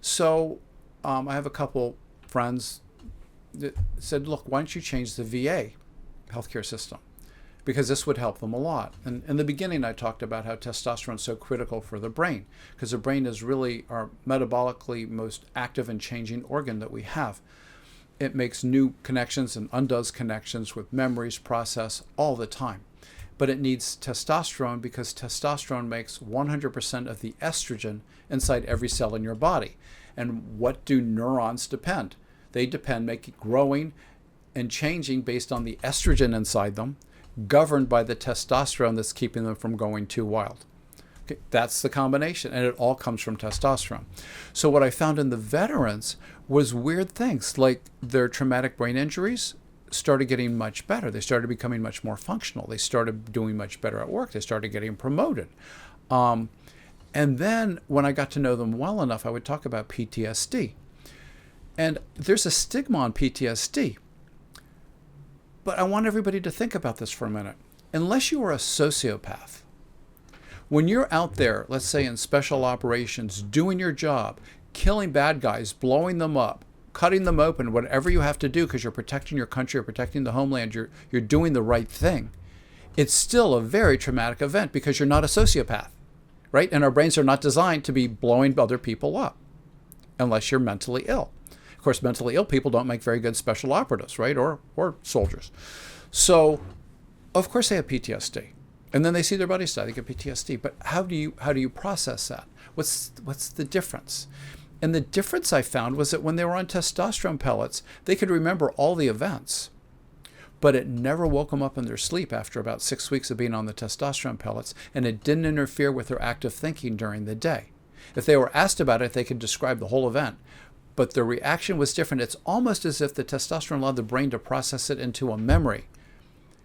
[SPEAKER 2] So I have a couple friends that said, look, why don't you change the VA healthcare system? Because this would help them a lot. And in the beginning, I talked about how testosterone is so critical for the brain, because the brain is really our metabolically most active and changing organ that we have. It makes new connections and undoes connections with memories, process all the time. But it needs testosterone because testosterone makes 100% of the estrogen inside every cell in your body. And what do neurons depend? They depend growing and changing based on the estrogen inside them, governed by the testosterone that's keeping them from going too wild. Okay, that's the combination, and it all comes from testosterone. So what I found in the veterans was weird things, like their traumatic brain injuries started getting much better. They started becoming much more functional. They started doing much better at work. They started getting promoted. And then when I got to know them well enough, I would talk about PTSD. And there's a stigma on PTSD. But I want everybody to think about this for a minute. Unless you are a sociopath, when you're out there, let's say in special operations, doing your job, killing bad guys, blowing them up, cutting them open, whatever you have to do because you're protecting your country or protecting the homeland, you're doing the right thing, it's still a very traumatic event because you're not a sociopath, right? And our brains are not designed to be blowing other people up unless you're mentally ill. Of course, mentally ill people don't make very good special operatives, right? Or soldiers. So, of course, they have PTSD, and then they see their buddies die. They get PTSD. But how do you process that? What's the difference? And the difference I found was that when they were on testosterone pellets, they could remember all the events, but it never woke them up in their sleep after about 6 weeks of being on the testosterone pellets, and it didn't interfere with their active thinking during the day. If they were asked about it, they could describe the whole event. But the reaction was different. It's almost as if the testosterone allowed the brain to process it into a memory,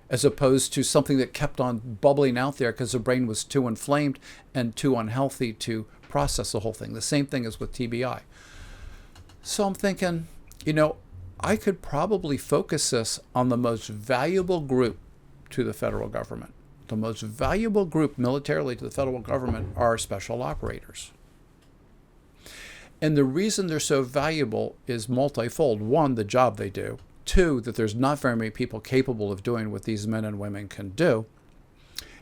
[SPEAKER 2] as opposed to something that kept on bubbling out there because the brain was too inflamed and too unhealthy to process the whole thing. The same thing as with TBI. So I'm thinking, I could probably focus this on the most valuable group to the federal government. The most valuable group militarily to the federal government are special operators. And the reason they're so valuable is multifold. One, the job they do. Two, that there's not very many people capable of doing what these men and women can do.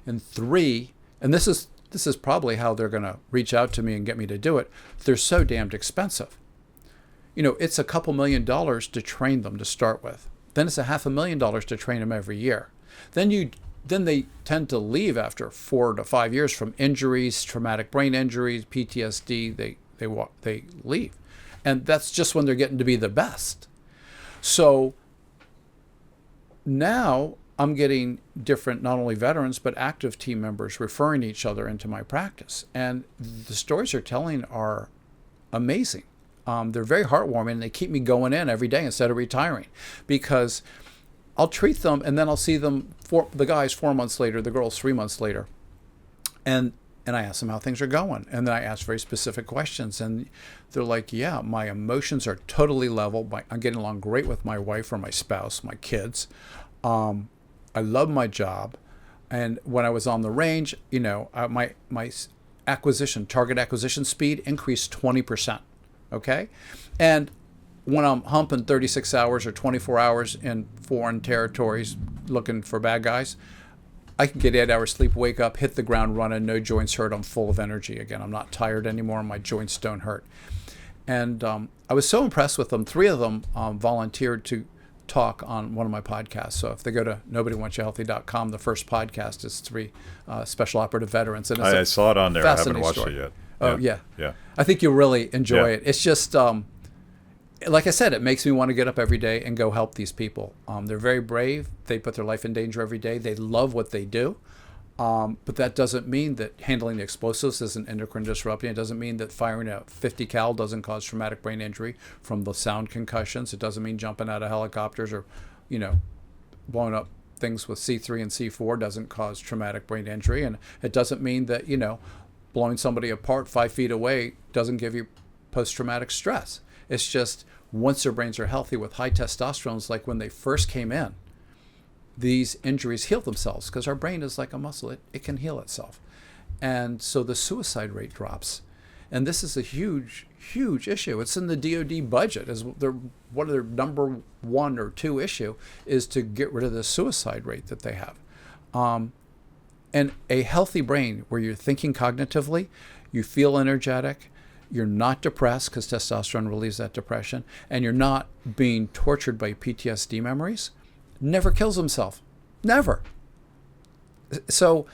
[SPEAKER 2] And three, and this is probably how they're going to reach out to me and get me to do it, they're so damned expensive. It's a couple $1 million to train them to start with. Then it's $500,000 to train them every year. Then they tend to leave after 4 to 5 years from injuries, traumatic brain injuries, PTSD. They leave. And that's just when they're getting to be the best. So now I'm getting different, not only veterans, but active team members referring each other into my practice. And the stories they're telling are amazing. They're very heartwarming, and they keep me going in every day instead of retiring, because I'll treat them and then I'll see them, the guys 4 months later, the girls 3 months later. And I ask them how things are going. And then I ask very specific questions. And they're like, yeah, my emotions are totally level. I'm getting along great with my wife or my spouse, my kids. I love my job. And when I was on the range, my target acquisition speed increased 20%. Okay? And when I'm humping 36 hours or 24 hours in foreign territories looking for bad guys, I can get 8 hours sleep, wake up, hit the ground running, no joints hurt. I'm full of energy again. I'm not tired anymore. My joints don't hurt. And I was so impressed with them. 3 of them volunteered to talk on one of my podcasts. So if they go to nobodywantsyouhealthy.com, the first podcast is 3 special operative veterans. And
[SPEAKER 1] I saw it on there. I haven't watched it yet.
[SPEAKER 2] Oh, yeah.
[SPEAKER 1] Yeah.
[SPEAKER 2] I think you'll really enjoy it. It's just, like I said, it makes me want to get up every day and go help these people. They're very brave. They put their life in danger every day. They love what they do. But that doesn't mean that handling the explosives isn't endocrine disrupting. It doesn't mean that firing a 50 cal doesn't cause traumatic brain injury from the sound concussions. It doesn't mean jumping out of helicopters or, blowing up things with C3 and C4 doesn't cause traumatic brain injury. And it doesn't mean that, blowing somebody apart 5 feet away doesn't give you post-traumatic stress. It's just once their brains are healthy with high testosterone, it's like when they first came in, these injuries heal themselves because our brain is like a muscle. It can heal itself. And so the suicide rate drops. And this is a huge, huge issue. It's in the DoD budget. One of their number 1 or 2 issue is to get rid of the suicide rate that they have. And a healthy brain where you're thinking cognitively, you feel energetic, you're not depressed because testosterone relieves that depression, and you're not being tortured by PTSD memories, never kills himself. Never. So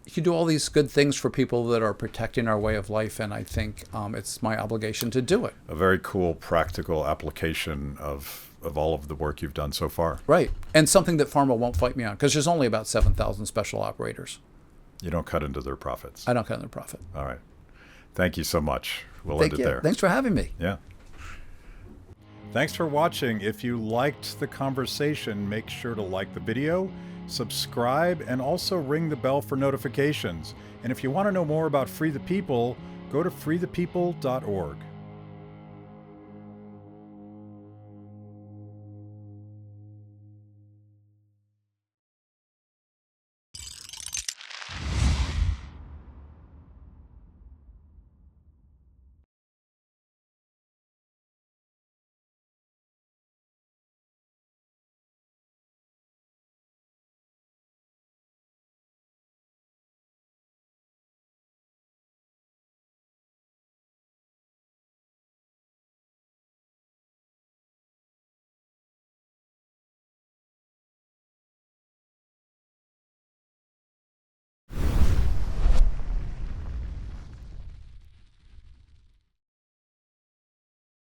[SPEAKER 2] you do all these good things for people that are protecting our way of life, and I think it's my obligation to do it.
[SPEAKER 1] A very cool, practical application of all of the work you've done so far.
[SPEAKER 2] Right. And something that pharma won't fight me on, because there's only about 7,000 special operators.
[SPEAKER 1] You don't cut into their profits.
[SPEAKER 2] I don't cut into their profit.
[SPEAKER 1] All right. Thank you so much. We'll
[SPEAKER 2] Thank
[SPEAKER 1] end
[SPEAKER 2] you.
[SPEAKER 1] it there.
[SPEAKER 2] Thanks for having me.
[SPEAKER 1] Yeah. Thanks for watching. If you liked the conversation, make sure to like the video, subscribe, and also ring the bell for notifications. And if you want to know more about Free the People, go to freethepeople.org.